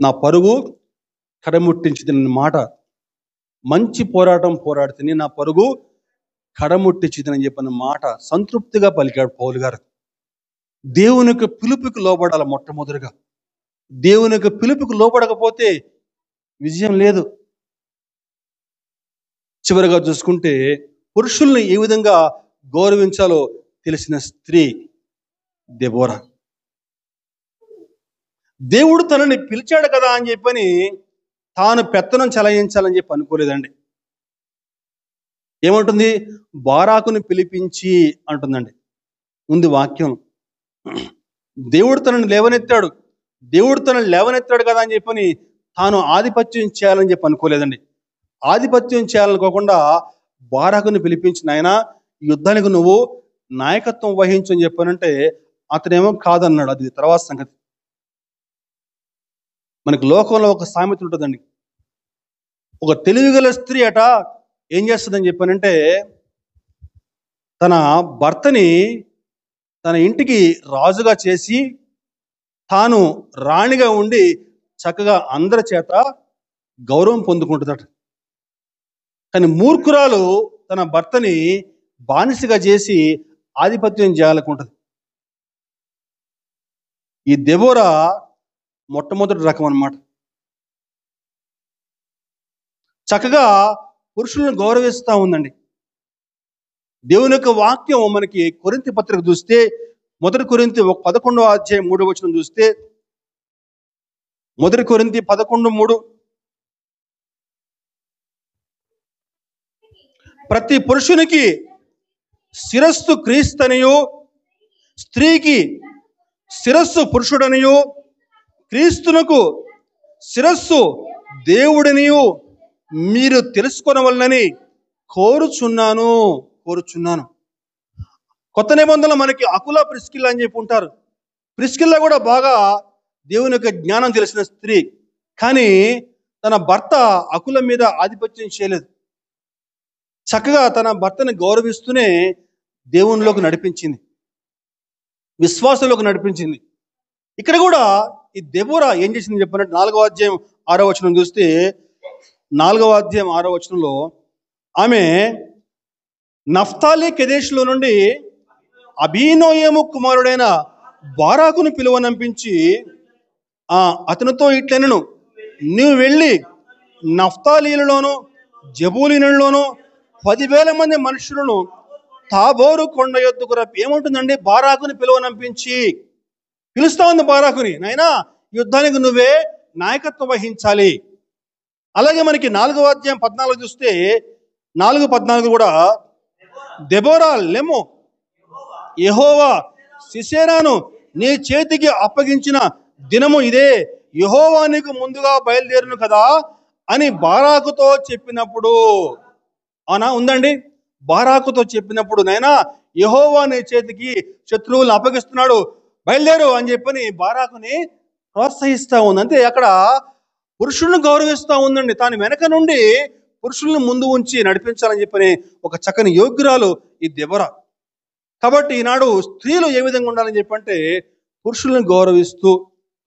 నా పరుగు కడముట్టించింది మాట, మంచి పోరాటం పోరాడితే నా పరుగు కడముట్టించిందని చెప్పిన మాట సంతృప్తిగా పలికాడు పౌలు గారు. దేవుని యొక్క పిలుపుకి లోబడాలి. మొట్టమొదటిగా దేవుని యొక్క పిలుపుకి లోబడకపోతే విజయం లేదు. చివరిగా చూసుకుంటే, పురుషుల్ని ఏ విధంగా గౌరవించాలో తెలిసిన స్త్రీ దెబోరా. దేవుడు తనని పిలిచాడు కదా అని చెప్పని తాను పెత్తనం చెలాయించాలని చెప్పి అనుకోలేదండి. ఏమంటుంది? బారాకుని పిలిపించి అంటుందండి. ఉంది వాక్యం. దేవుడు తనను లేవనెత్తాడు, దేవుడు తనను లేవనెత్తాడు కదా అని చెప్పని తాను ఆధిపత్యం చేయాలని చెప్పి అనుకోలేదండి. ఆధిపత్యం చేయాలనుకోకుండా బారాకుని పిలిపించిన ఆయన యుద్ధానికి నువ్వు నాయకత్వం వహించు అని చెప్పానంటే అతనేమో కాదన్నాడు. అది తర్వాత సంగతి. మనకి లోకంలో ఒక సామెత ఉంటుందండి. ఒక తెలివిగల స్త్రీ అట ఏం చేస్తుందని చెప్పానంటే తన భర్తని తన ఇంటికి రాజుగా చేసి తాను రాణిగా ఉండి చక్కగా అందరి చేత గౌరవం పొందుకుంటుందట. కానీ మూర్ఖురాలు తన భర్తని బానిసగా చేసి ఆధిపత్యం చేయాలనుకుంటుంది. ఈ దెబోరా మొట్టమొదటి రకం అన్నమాట. చక్కగా పురుషులను గౌరవిస్తూ ఉందండి. దేవుని యొక్క వాక్యం మనకి కొరింథీ పత్రిక చూస్తే 1 కొరింథీ 11వ అధ్యాయం 3వ వచనం చూస్తే 1 కొరింథీ 11:3 ప్రతి పురుషునికి శిరస్సు క్రీస్తనియు స్త్రీకి శిరస్సు పురుషుడనియు క్రీస్తునకు శిరస్సు దేవుడనియు మీరు తెలుసుకొనవలనని కోరుచున్నాను. కొత్త నిబంధనలో మనకి అకుల ప్రిస్కిల్లా అని చెప్పి ఉంటారు. ప్రిస్కిల్లా కూడా బాగా దేవుని యొక్క జ్ఞానం తెలిసిన స్త్రీ. కానీ తన భర్త అకుల మీద ఆధిపత్యం చేయలేదు. చక్కగా తన భర్తని గౌరవిస్తూనే దేవునిలోకి నడిపించింది, విశ్వాసంలోకి నడిపించింది. ఇక్కడ కూడా ఈ దెబోరా ఏం చేసింది చెప్పినట్టు 4వ అధ్యాయం 6వ వచనం చూస్తే 4వ అధ్యాయం 6వ వచనంలో ఆమె నఫ్తాలి కెదేష్లో నుండి అబీనోయము కుమారుడైన బారాకును పిలువనంపించి అతనితో ఇట్లనెను, నీవు వెళ్ళి నఫ్తాలీలలోను జబూలీనులోను 10,000 మంది మనుషులను తాబోరు కొండ యొద్దకు రప్పి. ఏముంటుందండి? బారాకుని పిలువనంపించి పిలుస్తా ఉంది బారాకుని, నాయనా యుద్ధానికి నువ్వే నాయకత్వం వహించాలి. అలాగే మనకి 4వ అధ్యాయం 14 చూస్తే 4:14 కూడా దెబోరా లెమ్ము, యెహోవా సిసెరాను నీ చేతికి అప్పగించిన దినము ఇదే, యెహోవా నీకు ముందుగా బయలుదేరును కదా అని బారాకుతో చెప్పినప్పుడు ఉందండి. బారాకుతో చెప్పినప్పుడు నాయనా యెహోవా నీ చేతికి శత్రువులను అప్పగిస్తున్నాడు, బయలుదేరు అని చెప్పని బారాకుని ప్రోత్సహిస్తూ ఉంది. అంతే, అక్కడ పురుషులను గౌరవిస్తూ ఉందండి. తాను వెనక నుండి పురుషుల్ని ముందు ఉంచి నడిపించాలని చెప్పని ఒక చక్కని యోగ్యురాలు ఈ దెబోరా. కాబట్టి ఈనాడు స్త్రీలు ఏ విధంగా ఉండాలని చెప్పంటే పురుషుల్ని గౌరవిస్తూ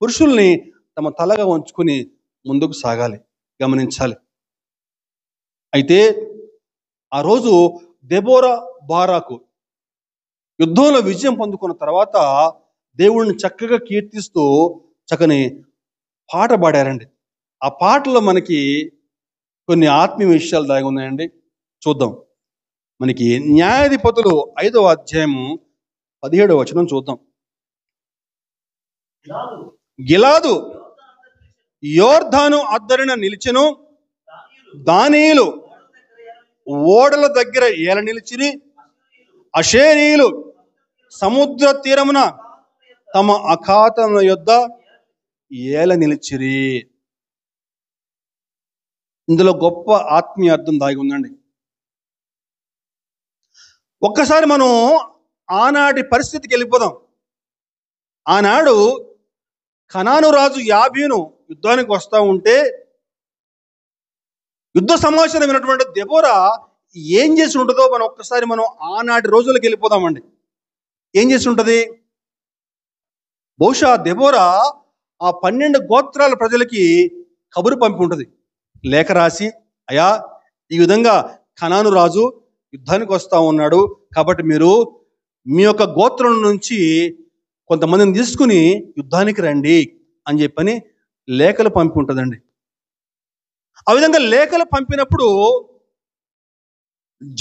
పురుషుల్ని తమ తలగా ఉంచుకుని ముందుకు సాగాలి, గమనించాలి. అయితే ఆ రోజు దెబోరా బారాకు యుద్ధంలో విజయం పొందుకున్న తర్వాత దేవుడిని చక్కగా కీర్తిస్తూ చక్కని పాట పాడారండి. ఆ పాటలో మనకి కొన్ని ఆత్మీయ విషయాలు దాగి ఉన్నాయండి, చూద్దాం. మనకి న్యాయాధిపతులు 5వ అధ్యాయము 17వ వచనం చూద్దాం. గిలాదు యోర్దాను అద్దరిన నిలిచెను, దానీయులు ఓడల దగ్గర ఏల నిలిచిరి, అషేరీయులు సముద్ర తీరమున తమ అఖాతముల యొద్ద ఏల నిలిచిరి. ఇందులో గొప్ప ఆత్మీయ అర్థం దాగి ఉందండి. ఒక్కసారి మనం ఆనాటి పరిస్థితికి వెళ్ళిపోదాం. ఆనాడు కనాను రాజు యాబీను యుద్ధానికి వస్తూ ఉంటే యుద్ధ సమాచారం విన్నటువంటి దెబోరా ఏం చేసి ఉంటుందో మనం ఒక్కసారి మనం ఆనాటి రోజులకు వెళ్ళిపోదామండి. ఏం చేసి ఉంటుంది? బహుశా దెబోరా ఆ 12 గోత్రాల ప్రజలకి కబురు పంపి ఉంటుంది, లేఖ రాసి, అయ్యా ఈ విధంగా కనాను రాజు యుద్ధానికి వస్తూ ఉన్నాడు, కాబట్టి మీరు మీ యొక్క గోత్రం నుంచి కొంతమందిని తీసుకుని యుద్ధానికి రండి అని చెప్పని లేఖలు పంపి ఉంటుందండి. ఆ విధంగా లేఖలు పంపినప్పుడు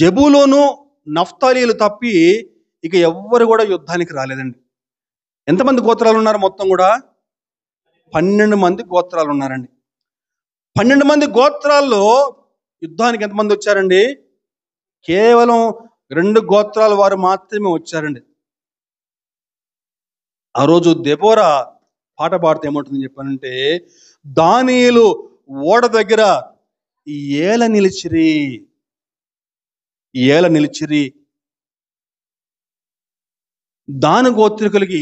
జబూలోను నఫ్తాలీలు తప్పి ఇక ఎవ్వరు కూడా యుద్ధానికి రాలేదండి. ఎంతమంది గోత్రాలు ఉన్నారు? మొత్తం కూడా 12 మంది గోత్రాలు ఉన్నారండి. 12 మంది గోత్రాల్లో యుద్ధానికి ఎంతమంది వచ్చారండి? కేవలం 2 గోత్రాల వారు మాత్రమే వచ్చారండి. ఆ రోజు దెబోరా పాట పాడితే ఏమంటుంది చెప్పానంటే, దానియేలు ఓడ దగ్గర ఏల నిలిచిరి, ఏల నిలిచిరి. దాను గోత్రికులకి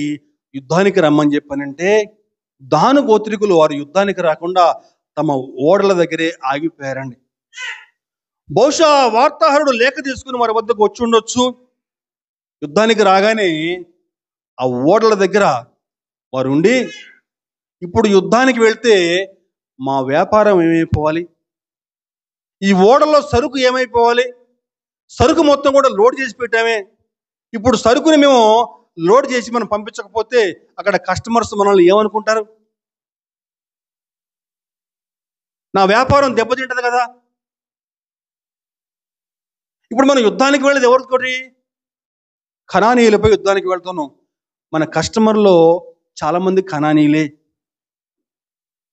యుద్ధానికి రమ్మని చెప్పానంటే, దాను గోత్రికులు వారు యుద్ధానికి రాకుండా తమ ఓడల దగ్గరే ఆగిపోయారండి. బహుశా వార్తాహరుడు లేఖ తీసుకుని వారి వద్దకు వచ్చి ఉండొచ్చు. యుద్ధానికి రాగానే ఆ ఓడల దగ్గర వారు ఉండి, ఇప్పుడు యుద్ధానికి వెళ్తే మా వ్యాపారం ఏమైపోవాలి, ఈ ఓడలో సరుకు ఏమైపోవాలి, సరుకు మొత్తం కూడా లోడ్ చేసి పెట్టామే, ఇప్పుడు సరుకుని మేము లోడ్ చేసి మనం పంపించకపోతే అక్కడ కస్టమర్స్ మనల్ని ఏమనుకుంటారు, నా వ్యాపారం దెబ్బతింటది కదా. ఇప్పుడు మనం యుద్ధానికి వెళ్ళేది ఎవరితోటి? కనానీయులపై యుద్ధానికి వెళ్తున్నాం. మన కస్టమర్లో చాలా మంది కనానీయులే.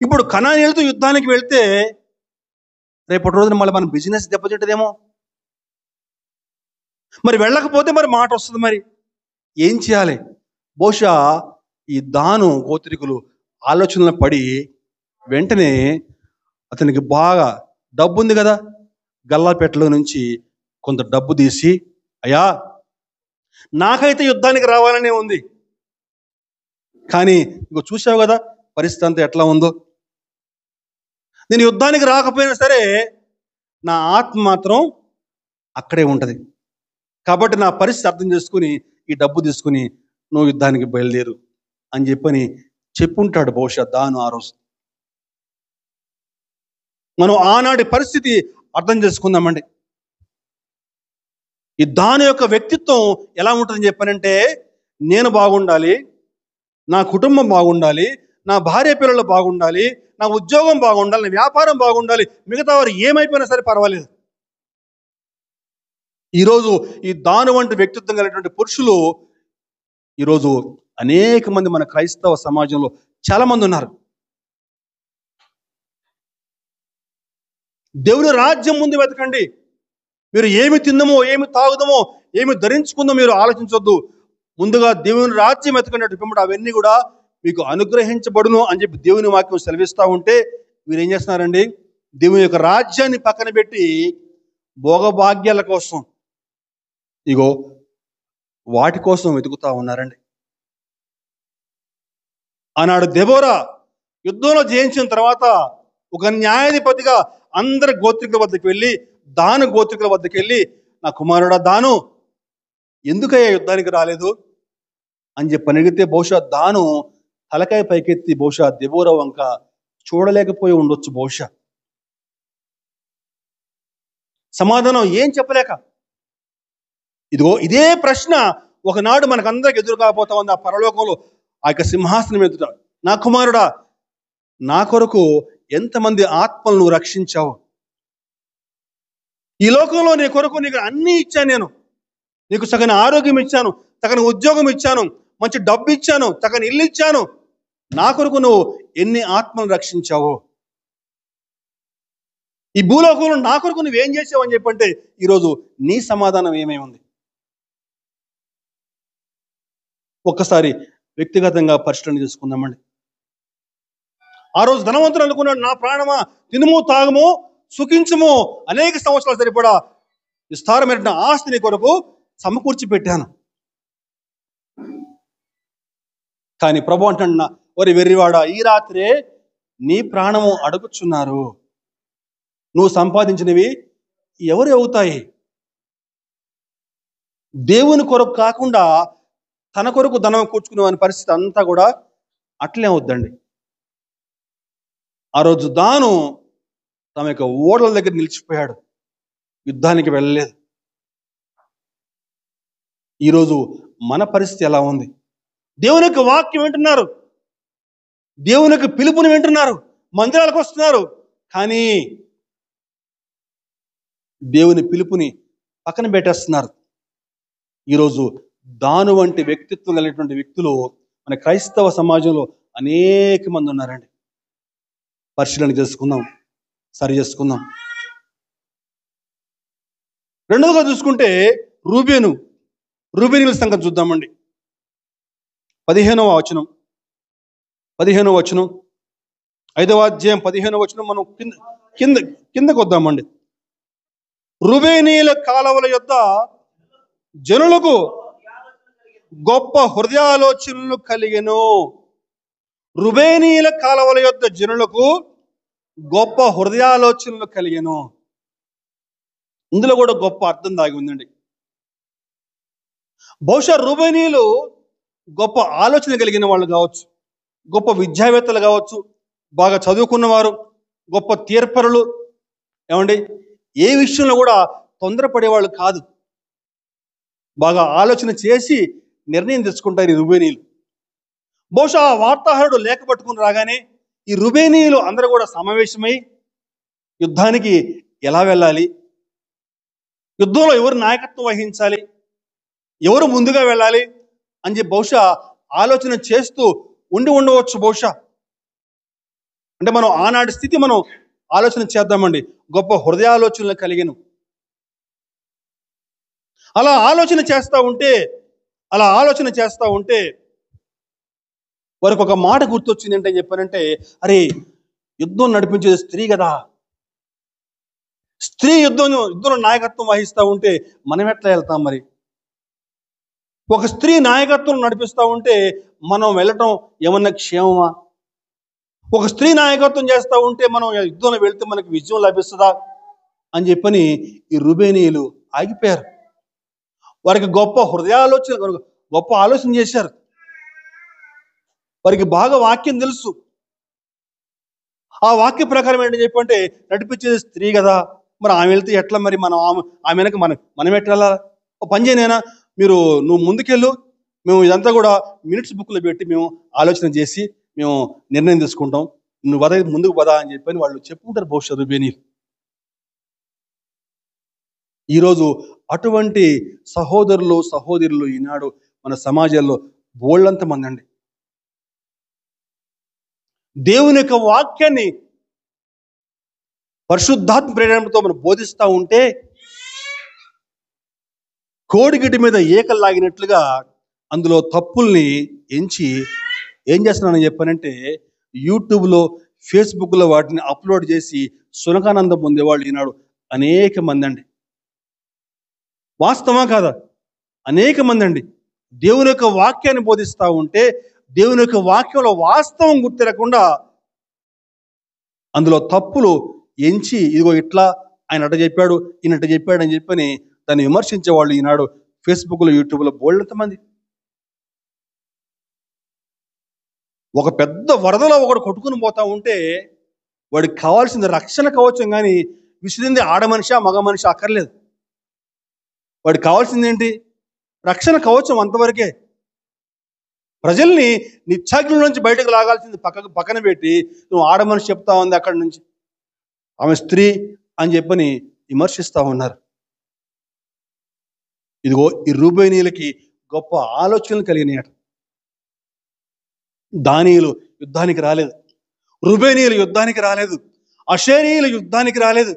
ఇప్పుడు కనానీయులతో యుద్ధానికి వెళ్తే రేపటి రోజున మళ్ళీ మన బిజినెస్ దెబ్బతింటదేమో. మరి వెళ్ళకపోతే మరి మాట వస్తుంది, మరి ఏం చేయాలి? బహుశా ఈ దాను గోత్రికులు ఆలోచనలు పడి వెంటనే అతనికి బాగా డబ్బు ఉంది కదా, గల్లాపెట్టలో నుంచి కొంత డబ్బు తీసి, అయ్యా నాకైతే యుద్ధానికి రావాలనే ఉంది, కానీ ఇగో చూసావు కదా పరిస్థితి అంతా ఎట్లా ఉందో, నేను యుద్ధానికి రాకపోయినా సరే నా ఆత్మ మాత్రం అక్కడే ఉంటది, కాబట్టి నా పరిస్థితి అర్థం చేసుకుని ఈ డబ్బు తీసుకుని నువ్వు యుద్ధానికి బయలుదేరు అని చెప్పని చెప్పుంటాడు బహుశా దాను ఆ రోజు. మనం ఆనాటి పరిస్థితి అర్థం చేసుకుందామండి. ఈ దాని యొక్క వ్యక్తిత్వం ఎలా ఉంటుందని చెప్పానంటే, నేను బాగుండాలి, నా కుటుంబం బాగుండాలి, నా భార్య పిల్లలు బాగుండాలి, నా ఉద్యోగం బాగుండాలి, నా వ్యాపారం బాగుండాలి, మిగతా వారు ఏమైపోయినా సరే పర్వాలేదు. ఈరోజు ఈ దాను వంటి వ్యక్తిత్వం కలిగినటువంటి పురుషులు ఈరోజు అనేక మంది మన క్రైస్తవ సమాజంలో చాలా మంది ఉన్నారు. దేవుని రాజ్యం ముందు వెతకండి. మీరు ఏమి తిందమో, ఏమి తాగుదామో, ఏమి ధరించుకుందో మీరు ఆలోచించొద్దు. ముందుగా దేవుని రాజ్యం వెతకండి, పిమ్మట అవన్నీ కూడా మీకు అనుగ్రహించబడును అని చెప్పి దేవుని వాక్యం సెలవిస్తూ ఉంటే మీరు ఏం చేస్తున్నారండి? దేవుని యొక్క రాజ్యాన్ని పక్కన పెట్టి భోగభాగ్యాల కోసం, ఇగో వాటి కోసం వెతుకుతా ఉన్నారండి. ఆనాడు దెబోరా యుద్ధంలో జయించిన తర్వాత ఒక న్యాయాధిపతిగా అందరి గోత్రికుల వద్దకు వెళ్ళి, దాను గోత్రికుల వద్దకు వెళ్ళి, నా కుమారుడా దాను ఎందుకయ్యా యుద్ధానికి రాలేదు అని చెప్పి అడిగితే, బహుశా దాను తలకాయ పైకెత్తి బహుశా దెబోరా వంక చూడలేకపోయి ఉండొచ్చు. బహుశా సమాధానం ఏం చెప్పలేక, ఇదిగో ఇదే ప్రశ్న ఒకనాడు మనకందరికి ఎదురు కాకపోతా ఉంది ఆ పరలోకంలో, ఆ యొక్క సింహాసనం ఎదుట. నా కుమారుడా, నా కొరకు ఎంతమంది ఆత్మలను నువ్వు రక్షించావు? ఈ లోకంలో నీ కొరకు నీకు అన్నీ ఇచ్చాను, నేను నీకు సగని ఆరోగ్యం ఇచ్చాను, తగని ఉద్యోగం ఇచ్చాను, మంచి డబ్బు ఇచ్చాను, తగని ఇల్లు ఇచ్చాను, నా కొరకు నువ్వు ఎన్ని ఆత్మలను రక్షించావు? ఈ భూలోకంలో నా కొరకు నువ్వేం చేసావు అని చెప్పంటే ఈరోజు నీ సమాధానం ఏమై ఉంది? ఒక్కసారి వ్యక్తిగతంగా పరిశీలన చేసుకుందామండి. ఆ రోజు ధనవంతుడు అనుకున్నాడు, నా ప్రాణమా తినుము తాగుము సుఖించుము, అనేక సంవత్సరాలు సరిపడా విస్తారమైన ఆస్తిని కొరకు సమకూర్చి పెట్టాను. కానీ ప్రభు అంటున్నా, ఒరి వెర్రివాడా, ఈ రాత్రే నీ ప్రాణము అడుగుచున్నారు. నువ్వు సంపాదించినవి ఎవరు అవుతాయి? దేవుని కొరకు కాకుండా తన కొరకు ధనం కూర్చుకునే పరిస్థితి అంతా కూడా అట్లే అవుద్దండి. ఆ రోజు దాను తమ యొక్క ఓడల దగ్గర నిలిచిపోయాడు, యుద్ధానికి వెళ్ళలేదు. ఈరోజు మన పరిస్థితి ఎలా ఉంది? దేవుని యొక్క వాక్యం వింటున్నారు, దేవుని యొక్క పిలుపుని వింటున్నారు, మందిరాలకు వస్తున్నారు, కానీ దేవుని పిలుపుని పక్కన పెట్టేస్తున్నారు. ఈరోజు దాను వంటి వ్యక్తిత్వం కలిగినటువంటి వ్యక్తులు మన క్రైస్తవ సమాజంలో అనేక మంది ఉన్నారండి. పరిశీలన చేసుకుందాం, సరి చేసుకుందాం. రెండవగా చూసుకుంటే రూబేనీయుల సంగతి చూద్దామండి. 15వ వచనం 5వ అధ్యాయం 15వ వచనం. మనం కిందకు వద్దామండి. రుబేనీయుల కాలవల యొద్ద జనులకు గొప్ప హృదయాలోచనలు కలిగెను. రుబేనీయుల కాలవల యొద్ద జనులకు గొప్ప హృదయాలోచనలు కలిగెను. ఇందులో కూడా గొప్ప అర్థం దాగి ఉందండి. బహుశా రుబేనీయులు గొప్ప ఆలోచన కలిగిన వాళ్ళు కావచ్చు, గొప్ప విద్యావేత్తలు కావచ్చు, బాగా చదువుకున్నవారు, గొప్ప తీర్పరులు. ఏమండి, ఏ విషయంలో కూడా తొందరపడేవాళ్ళు కాదు. బాగా ఆలోచన చేసి నిర్ణయం తెచ్చుకుంటారు ఈ రుబేనీయులు. బహుశా ఆ వార్తాహరుడు లేఖ పట్టుకుని రాగానే ఈ రుబేనీయులు అందరూ కూడా సమావేశమై యుద్ధానికి ఎలా వెళ్ళాలి, యుద్ధంలో ఎవరు నాయకత్వం వహించాలి, ఎవరు ముందుగా వెళ్ళాలి అని చెప్పి బహుశా ఆలోచన చేస్తూ ఉండవచ్చు. బహుశా అంటే మనం ఆనాటి స్థితి మనం ఆలోచన చేద్దామండి. గొప్ప హృదయాలోచనలు కలిగెను. అలా ఆలోచన చేస్తూ ఉంటే వారికి ఒక మాట గుర్తొచ్చింది. ఏంటని చెప్పారంటే, అరే, యుద్ధం నడిపించేది స్త్రీ కదా, స్త్రీ యుద్ధంలో నాయకత్వం వహిస్తూ ఉంటే మనం ఎట్లా వెళ్తాం? మరి ఒక స్త్రీ నాయకత్వం నడిపిస్తూ ఉంటే మనం వెళ్ళటం ఏమన్నా క్షేమమా? ఒక స్త్రీ నాయకత్వం చేస్తూ ఉంటే మనం యుద్ధంలో వెళ్తే మనకి విజయం లభిస్తుందా అని చెప్పని ఈ రుబేనీయులు ఆగిపోయారు. వారికి గొప్ప గొప్ప ఆలోచన చేశారు. వారికి బాగా వాక్యం తెలుసు. ఆ వాక్య ప్రకారం ఏంటని చెప్పంటే, నడిపించేది స్త్రీ కదా, మరి ఆమె వెళ్తే ఎట్లా? మరి ఆమె వెనక మనం ఎట్లా? ఒక పని చేయనైనా, నువ్వు ముందుకెళ్ళు, మేము ఇదంతా కూడా మినిట్స్ బుక్లో పెట్టి మేము ఆలోచన చేసి మేము నిర్ణయం తీసుకుంటాం, నువ్వు ముందుకు పదా అని చెప్పని వాళ్ళు చెప్పుకుంటారు బహుశా రుబేనీయులు. ఈరోజు అటువంటి సహోదరులు ఈనాడు మన సమాజంలో బోళ్ళంత మంది అండి. దేవుని యొక్క వాక్యాన్ని పరిశుద్ధాత్మ ప్రేరణతో మనం బోధిస్తూ ఉంటే కోడిగిడ్డి మీద ఏకలు లాగినట్లుగా అందులో తప్పుల్ని ఎంచి ఏం చేస్తున్నానని చెప్పానంటే, యూట్యూబ్లో, ఫేస్బుక్లో వాటిని అప్లోడ్ చేసి సునకానందం పొందేవాళ్ళు ఈనాడు అనేక మంది అండి. వాస్తవా కాదా? అనేక మంది అండి. దేవుని యొక్క వాక్యాన్ని బోధిస్తూ ఉంటే దేవుని యొక్క వాక్యంలో వాస్తవం గుర్తిరకుండా అందులో తప్పులు ఎంచి, ఇదిగో ఇట్లా ఆయన అట్ట చెప్పాడు, ఈయన అట్ట చెప్పాడు అని చెప్పని దాన్ని విమర్శించే వాళ్ళు ఈనాడు ఫేస్బుక్లో, యూట్యూబ్లో బోల్డంతమంది. ఒక పెద్ద వరదలో ఒకడు కొట్టుకుని పోతా ఉంటే వాడికి కావాల్సింది రక్షణ కవచం, కానీ విసిరింది ఆడ మనిషి మగ మనిషి అక్కర్లేదు. వాడికి కావాల్సింది ఏంటి? రక్షణ కవచం, అంతవరకే. ప్రజల్ని నిత్యాగ్ని నుంచి బయటకు లాగాల్సింది పక్కన పెట్టి నువ్వు ఆడ మనిషి చెప్తా ఉంది అక్కడి నుంచి, ఆమె స్త్రీ అని చెప్పని విమర్శిస్తూ ఉన్నారు. ఇదిగో ఈ రూబేనీయులకి గొప్ప ఆలోచనలు కలిగినాయట. దానియేలు యుద్ధానికి రాలేదు, రుబేనీయులు యుద్ధానికి రాలేదు, అషేరీయులు యుద్ధానికి రాలేదు,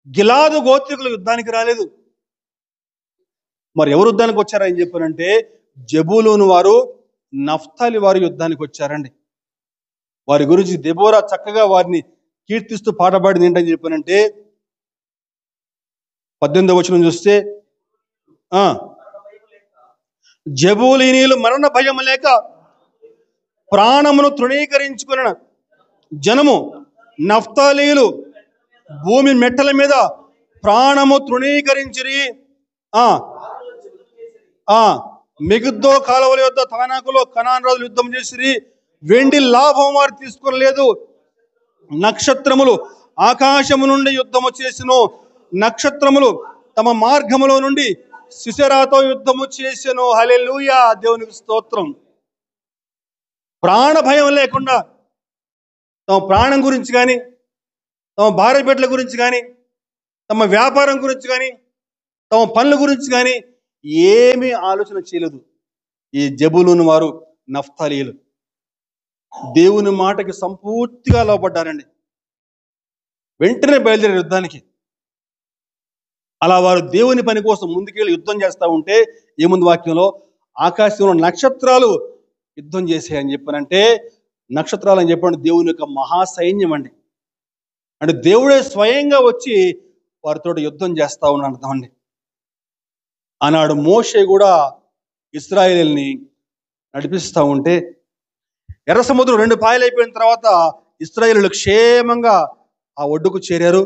గిలాదు గోత్రికులు యుద్ధానికి రాలేదు. మరి ఎవరు యుద్ధానికి వచ్చారని చెప్పారంటే, జెబూలూను వారు, నఫ్తాలి వారు యుద్ధానికి వచ్చారండి. వారి గురించి దెబోరా చక్కగా వారిని కీర్తిస్తూ పాట పాడింది. ఏంటని చెప్పానంటే, 18వ వచనం చూస్తే, జెబూలీనీయులు మరణ భయం లేక ప్రాణమును తృణీకరించుకున్న జనము, నఫ్తాలీయులు భూమి మెట్టల మీద ప్రాణము తృణీకరించిరి. మెగిద్దో కాలువల యొద్ద తానాకులో కనాన్ రాజులు యుద్ధం చేసిరి. వెండి లాభం వారు తీసుకోలేదు. నక్షత్రములు ఆకాశము నుండి యుద్ధము చేసెను. నక్షత్రములు తమ మార్గములో నుండి సిసెరాతో యుద్ధము చేసెను. హల్లెలూయా, దేవునికి స్తోత్రం. ప్రాణ భయం లేకుండా తమ ప్రాణం గురించి కానీ, తమ భార్య బిడ్డల గురించి కానీ, తమ వ్యాపారం గురించి కానీ, తమ పనుల గురించి కానీ ఏమీ ఆలోచన చేయలేదు ఈ జెబూలూను వారు, నఫ్తాలీయులు. దేవుని మాటకి సంపూర్తిగా లోబడ్డారండి. వెంటనే బయలుదేరే యుద్ధానికి. అలా వారు దేవుని పని కోసం ముందుకెళ్ళి యుద్ధం చేస్తూ ఉంటే ఏముంది వాక్యంలో? ఆకాశంలో నక్షత్రాలు యుద్ధం చేసే అని చెప్పానంటే, నక్షత్రాలు అని చెప్పండి దేవుని యొక్క మహాసైన్యం అండి. అంటే దేవుడే స్వయంగా వచ్చి వారితో యుద్ధం చేస్తా ఉన్నాడు అర్థమండి. ఆనాడు మోషే కూడా ఇశ్రాయేలుని నడిపిస్తూ ఉంటే ఎర్ర సముద్రం 2 పాయలైపోయిన తర్వాత ఇశ్రాయేలులు క్షేమంగా ఆ ఒడ్డుకు చేరారు.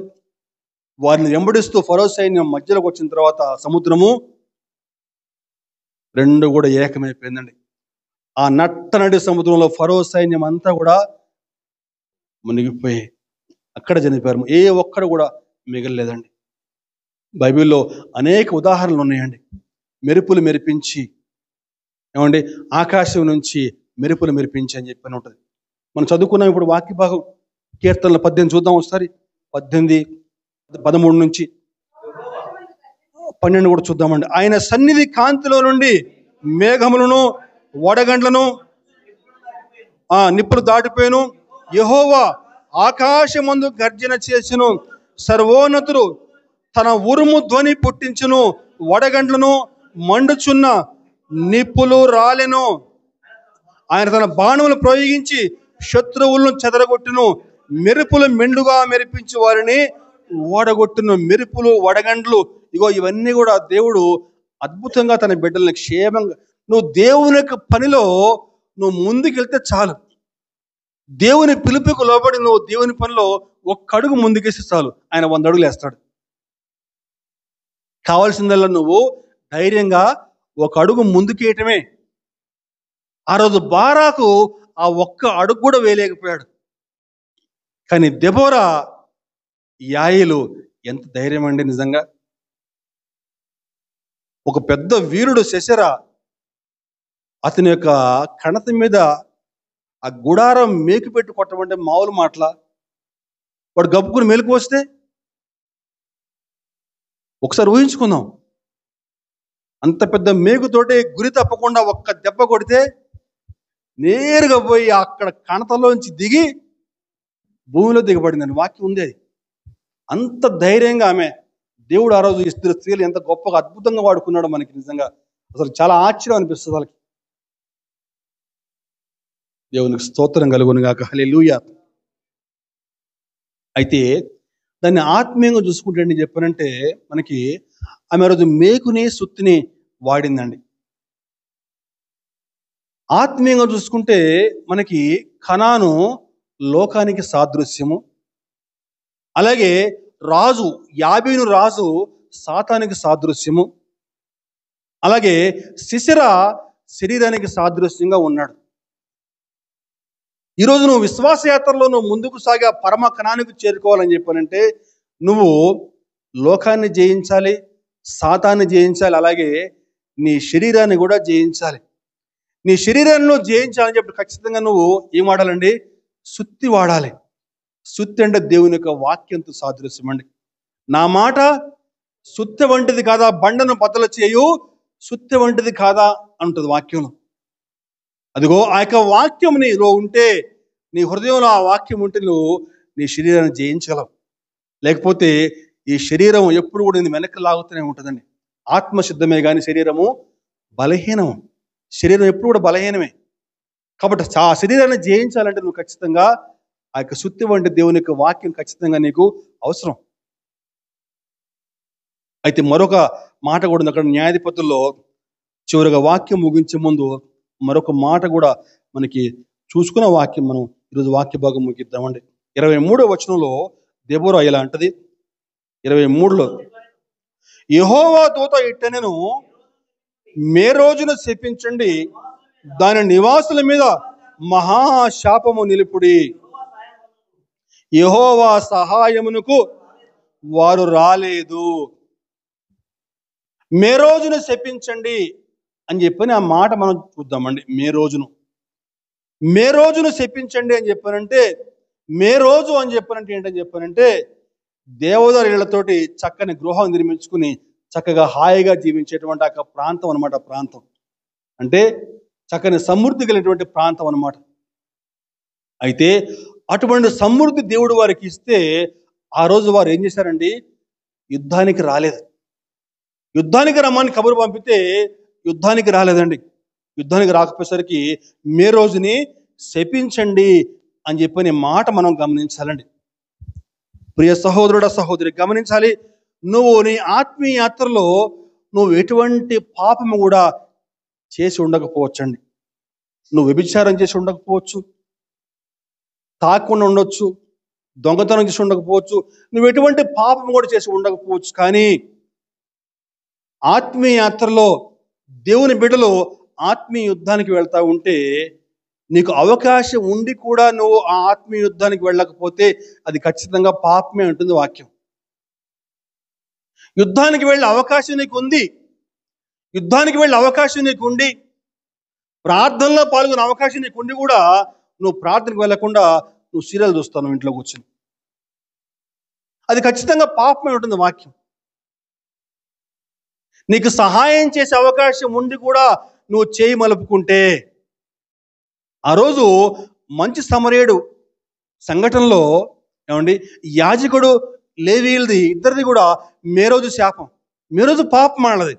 వారిని వెంబడిస్తూ ఫరో సైన్యం మధ్యలోకి వచ్చిన తర్వాత సముద్రము 2 కూడా ఏకమైపోయిందండి. ఆ నట్టనడి సముద్రంలో ఫరో సైన్యం అంతా కూడా మునిగిపోయి అక్కడ చనిపోయారు. ఏ ఒక్కడు కూడా మిగలలేదండి. బైబిల్లో అనేక ఉదాహరణలు ఉన్నాయండి. మెరుపులు మెరిపించి ఏమండి ఆకాశం నుంచి మెరుపులు మెరిపించి అని చెప్పని ఉంటుంది. మనం చదువుకున్నాం ఇప్పుడు వాక్య భాగం కీర్తనల 18 చూద్దాం ఒకసారి. 18, 13 నుంచి 12 కూడా చూద్దామండి. ఆయన సన్నిధి కాంతిలో నుండి మేఘములను వడగండ్లను నిప్పులు దాటిపోయాను. యెహోవా ఆకాశమందు గర్జన చేసెను. సర్వోన్నతుడు తన ఉరుము ధ్వని పుట్టించును. వడగండ్లను మండుచున్న నిప్పులు రాలెను. ఆయన తన బాణములు ప్రయోగించి శత్రువులను చెదరగొట్టును. మెరుపులు మెండుగా మెరిపించి వారిని ఓడగొట్టును. మెరుపులు వడగండ్లు ఇగో ఇవన్నీ కూడా దేవుడు అద్భుతంగా తన బిడ్డల్ని క్షేమంగా, నువ్వు దేవుని యొక్క పనిలో నువ్వు ముందుకెళ్తే చాలు. దేవుని పిలుపుకు లోబడి నువ్వు దేవుని పనిలో ఒక్క అడుగు ముందుకేస్తే చాలు, ఆయన 100 అడుగులు వేస్తాడు. కావాల్సిందల్లా నువ్వు ధైర్యంగా ఒక అడుగు ముందుకేయటమే. ఆ రోజు బారాకు ఆ ఒక్క అడుగు కూడా వేయలేకపోయాడు. కానీ దెబోరా, యాయేలు ఎంత ధైర్యం అండి నిజంగా. ఒక పెద్ద వీరుడు సిసెరా, అతని యొక్క కణత మీద ఆ గుడారం మేకు పెట్టి కొట్టమంటే మామూలు మాటల, వాడు గబ్బుకుని మేలుకు వస్తే ఒకసారి ఊహించుకుందాం. అంత పెద్ద మేకుతోటి గురి తప్పకుండా ఒక్క దెబ్బ కొడితే నేరుగా పోయి అక్కడ కణతలోంచి దిగి భూమిలో దిగబడిందని వాక్యం ఉంది. అది అంత ధైర్యంగా ఆమె, దేవుడు ఆ రోజు ఇద్దరు స్త్రీలు ఎంత గొప్పగా అద్భుతంగా వాడుకున్నాడో మనకి నిజంగా అసలు చాలా ఆశ్చర్యం అనిపిస్తుంది వాళ్ళకి. దేవునికి స్తోత్రం కలుగును గాక. హల్లెలూయా. అయితే దాన్ని ఆత్మీయంగా చూసుకుంటే అండి చెప్పానంటే మనకి ఆమె రోజు మేకుని సుత్తిని వాడిందండి. ఆత్మీయంగా చూసుకుంటే మనకి కనాను లోకానికి సాదృశ్యము, అలాగే రాజు యాబీను రాజు సాతానికి సాదృశ్యము, అలాగే సిసెరా శరీరానికి సాదృశ్యంగా ఉన్నాడు. ఈరోజు నువ్వు విశ్వాసయాత్రలో నువ్వు ముందుకు సాగే పరమ కణానికి చేరుకోవాలని చెప్పానంటే నువ్వు లోకాన్ని జయించాలి, సాతాన్ని జయించాలి, అలాగే నీ శరీరాన్ని కూడా జయించాలి. నీ శరీరాన్ని నువ్వు జయించాలని చెప్పి ఖచ్చితంగా నువ్వు ఏం వాడాలండి? సుత్తి వాడాలి. సుత్తి అంటే దేవుని యొక్క వాక్యంతో సాదృశ్యం అండి. నా మాట సుత్తి వంటిది కాదా, బండను బద్దలు చేయు సుత్తి వంటిది కాదా అంటుంది వాక్యంలో. అదిగో ఆ యొక్క వాక్యం నీలో ఉంటే, నీ హృదయంలో ఆ వాక్యం ఉంటే నువ్వు నీ శరీరాన్ని జయించగలవు. లేకపోతే ఈ శరీరం ఎప్పుడు కూడా నేను వెనక్కి లాగుతూనే ఉంటుందండి. ఆత్మ సిద్ధమే కానీ శరీరము బలహీనము. శరీరం ఎప్పుడు కూడా బలహీనమే. కాబట్టి ఆ శరీరాన్ని జయించాలంటే నువ్వు ఖచ్చితంగా ఆ యొక్క సుత్తి వంటి దేవుని యొక్క వాక్యం ఖచ్చితంగా నీకు అవసరం. అయితే మరొక మాట కూడా ఉంది అక్కడ న్యాయాధిపతుల్లో. చివరిగా వాక్యం ముగించే ముందు మరొక మాట కూడా మనకి చూసుకున్న వాక్యం మనం ఈరోజు వాక్య భాగం ముగిద్దామండి. 23వ వచనంలో దెబోరా ఇలా అంటది. 23లో యెహోవా దూత ఇట్టనెను, మే రోజున శపించండి, దాని నివాసుల మీద మహాశాపము నిలుపుడి. యెహోవా సహాయమునకు వారు రాలేదు. మే రోజున శపించండి అని చెప్పని ఆ మాట మనం చూద్దామండి. మే రోజును శపించండి అని చెప్పానంటే, మే రోజు అని చెప్పానంటే ఏంటని చెప్పానంటే దేవదారు ఇళ్లతోటి చక్కని గృహం నిర్మించుకుని చక్కగా హాయిగా జీవించేటువంటి ఆ ప్రాంతం అనమాట. ప్రాంతం అంటే చక్కని సమృద్ధి కలిగినటువంటి ప్రాంతం అనమాట. అయితే అటువంటి సమృద్ధి దేవుడు వారికి ఇస్తే ఆ రోజు వారు ఏం చేశారండి? యుద్ధానికి రాలేదు. యుద్ధానికి రమ్మని కబురు పంపితే యుద్ధానికి రాలేదండి. యుద్ధానికి రాకపోయేసరికి మే రోజుని శపించండి అని చెప్పని మాట మనం గమనించాలండి. ప్రియ సహోదరుడ సహోదరి గమనించాలి, నువ్వు నీ ఆత్మీయ యాత్రలో నువ్వు ఎటువంటి పాపము కూడా చేసి ఉండకపోవచ్చండి. నువ్వు వ్యభిచారం చేసి ఉండకపోవచ్చు, తాకుండా ఉండొచ్చు, దొంగతనం చేసి ఉండకపోవచ్చు, నువ్వు ఎటువంటి పాపం కూడా చేసి ఉండకపోవచ్చు. కానీ ఆత్మీయ యాత్రలో దేవుని బిడ్డలో ఆత్మీయ యుద్ధానికి వెళ్తా ఉంటే నీకు అవకాశం ఉండి కూడా నువ్వు ఆ ఆత్మీయ యుద్ధానికి వెళ్ళకపోతే అది ఖచ్చితంగా పాపమే అంటుంది వాక్యం. యుద్ధానికి వెళ్ళే అవకాశం నీకు ఉంది, యుద్ధానికి వెళ్ళే అవకాశం నీకు ఉండి, ప్రార్థనలో పాల్గొనే అవకాశం నీకు ఉండి కూడా నువ్వు ప్రార్థనకు వెళ్లకుండా నువ్వు సీరియల్ చూస్తావు ఇంట్లో కూర్చొని, అది ఖచ్చితంగా పాపమే ఉంటుంది వాక్యం. నీకు సహాయం చేసే అవకాశం ఉండి కూడా నువ్వు చేయి మలుపుకుంటే, ఆ రోజు మంచి సమరయుడు సంఘటనలో ఏమండి యాజకుడు లేవీయులది ఇద్దరిది కూడా మేరోజు శాపం, మేరోజు పాపం అన్నది.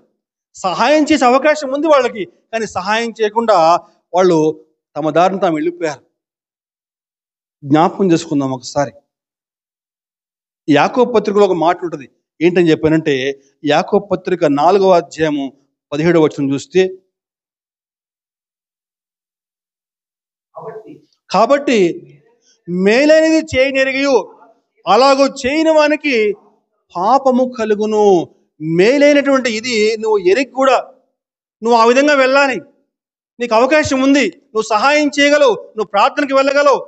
సహాయం చేసే అవకాశం ఉంది వాళ్ళకి, కానీ సహాయం చేయకుండా వాళ్ళు తమ దారిని తాము వెళ్ళిపోయారు. జ్ఞాపకం చేసుకుందాం ఒకసారి. యాకోబు పత్రికలో ఒక మాట ఉంటుంది, ఏంటని చెప్పానంటే యాకోబు పత్రిక 4వ అధ్యాయము 17వ వచనం చూస్తే, కాబట్టి మేలైనది చేయనెరిగియు అలాగూ చేయని వానికి పాపము కలుగును. మేలైనటువంటి ఇది నువ్వు ఎరిగి కూడా నువ్వు ఆ విధంగా వెళ్ళాలి, నీకు అవకాశం ఉంది, నువ్వు సహాయం చేయగలవు, నువ్వు ప్రార్థనకి వెళ్ళగలవు,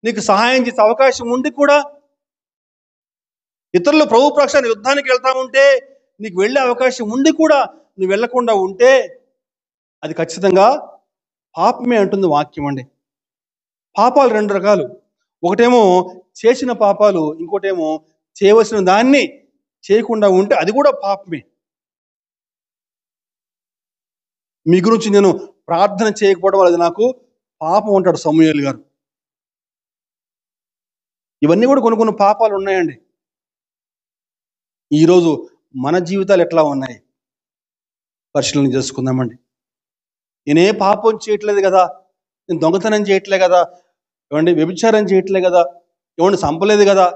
నీకు సహాయం చేసే అవకాశం ఉండి కూడా ఇతరులు ప్రభు పక్షాన యుద్ధానికి వెళ్తా ఉంటే నీకు వెళ్ళే అవకాశం ఉండి కూడా నువ్వు వెళ్లకుండా ఉంటే అది ఖచ్చితంగా పాపమే అంటుంది వాక్యం అండి. పాపాలు 2 రకాలు, ఒకటేమో చేసిన పాపాలు, ఇంకోటేమో చేయవలసిన దాన్ని చేయకుండా ఉంటే అది కూడా పాపమే. మీ గురించి నేను ప్రార్థన చేయకపోవడం వల్ల నాకు పాపం అంటాడు సమూయేలు గారు. ఇవన్నీ కూడా కొన్ని పాపాలు ఉన్నాయండి. ఈరోజు మన జీవితాలు ఎట్లా ఉన్నాయి పరిశీలన చేసుకుందామండి. నేనే పాపం చేయట్లేదు కదా, నేను దొంగతనం చేయట్లే కదా, ఏమండి వ్యభిచారం చేయట్లే కదా, ఏమండి చంపలేదు కదా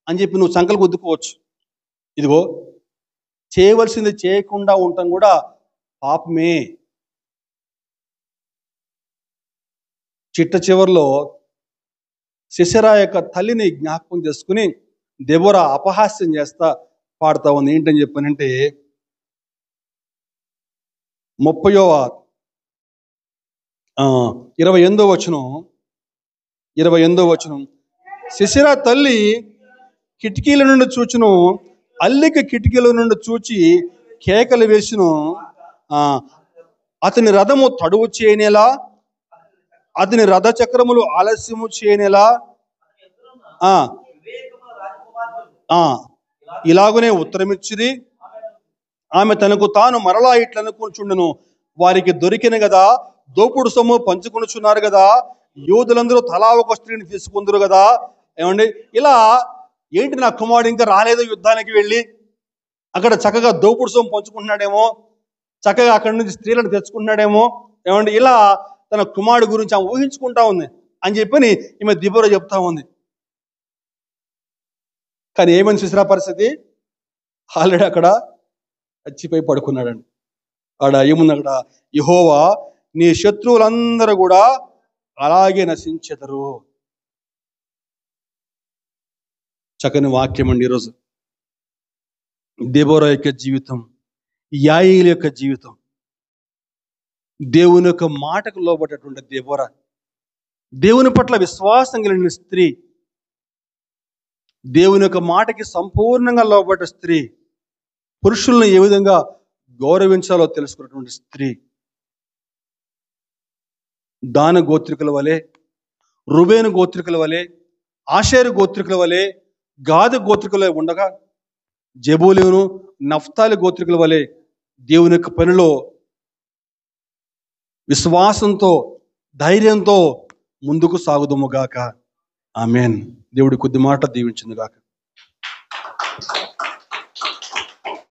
అని చెప్పి నువ్వు సంకలు గుద్దుకోవచ్చు. ఇదిగో చేయవలసింది చేయకుండా ఉండటం కూడా పాపమే. చిట్ట చివరిలో సిసెరా యొక్క తల్లిని జ్ఞాపకం చేసుకుని దెబోరా అపహాస్యం చేస్తా పాడుతా ఉంది. ఏంటని చెప్పానంటే 28వ వచనం, సిసెరా తల్లి కిటికీల నుండి చూచును, అల్లిక కిటికీల నుండి చూచి కేకలు వేసును, అతని రథము తడువు చేయనేలా, అతని రథ చక్రములు ఆలస్యము చేయనేలా ఇలాగునే ఉత్తరమిచ్చిరి. ఆమె తనకు తాను మరలా ఇట్లనుకుంటును, వారికి దొరికిన కదా, దోపుడు సొమ్ము పంచుకొనుచున్నారు కదా, యూదులందరూ తలా ఒక స్త్రీని తీసుకుందరు కదా, ఏమండి ఇలా ఏంటి నా కుమారుడు ఇంకా రాలేదు యుద్ధానికి వెళ్ళి అక్కడ చక్కగా దోపుడు సొమ్ము పంచుకుంటున్నాడేమో, చక్కగా అక్కడి నుంచి స్త్రీలను తెచ్చుకుంటున్నాడేమో, ఏమండి ఇలా తన కుమారుడు గురించి ఆమె ఊహించుకుంటా ఉంది అని చెప్పని ఈమె దెబోరా చెప్తా ఉంది. కానీ ఏమని సిసెరా పరిస్థితి, ఆల్రెడీ అక్కడ చచ్చిపోయి పడుకున్నాడండి. ఆడ ఏముంది, అక్కడ యెహోవా నీ శత్రువులందరూ కూడా అలాగే నశించెదరు. చక్కని వాక్యం అండి. ఈరోజు దెబోరా యొక్క జీవితం, యాయేలు యొక్క జీవితం, దేవుని యొక్క మాటకు లోబడ్డటువంటి దెబోరా, దేవుని పట్ల విశ్వాసం కలిగిన స్త్రీ, దేవుని యొక్క మాటకి సంపూర్ణంగా లోబడ్డ స్త్రీ, పురుషులను ఏ విధంగా గౌరవించాలో తెలుసుకున్నటువంటి స్త్రీ, దాన గోత్రికుల వలె, రుబేను గోత్రికుల వలె, ఆషేరు గోత్రికుల వలె, గాదు గోత్రికుల ఉండగా జెబూలూను నఫ్తాలి గోత్రికుల వలె దేవుని యొక్క పనిలో విశ్వాసంతో ధైర్యంతో ముందుకు సాగుదుముగాక. ఆమేన్. దేవుడి కొద్ది మాట దీవించును గాక.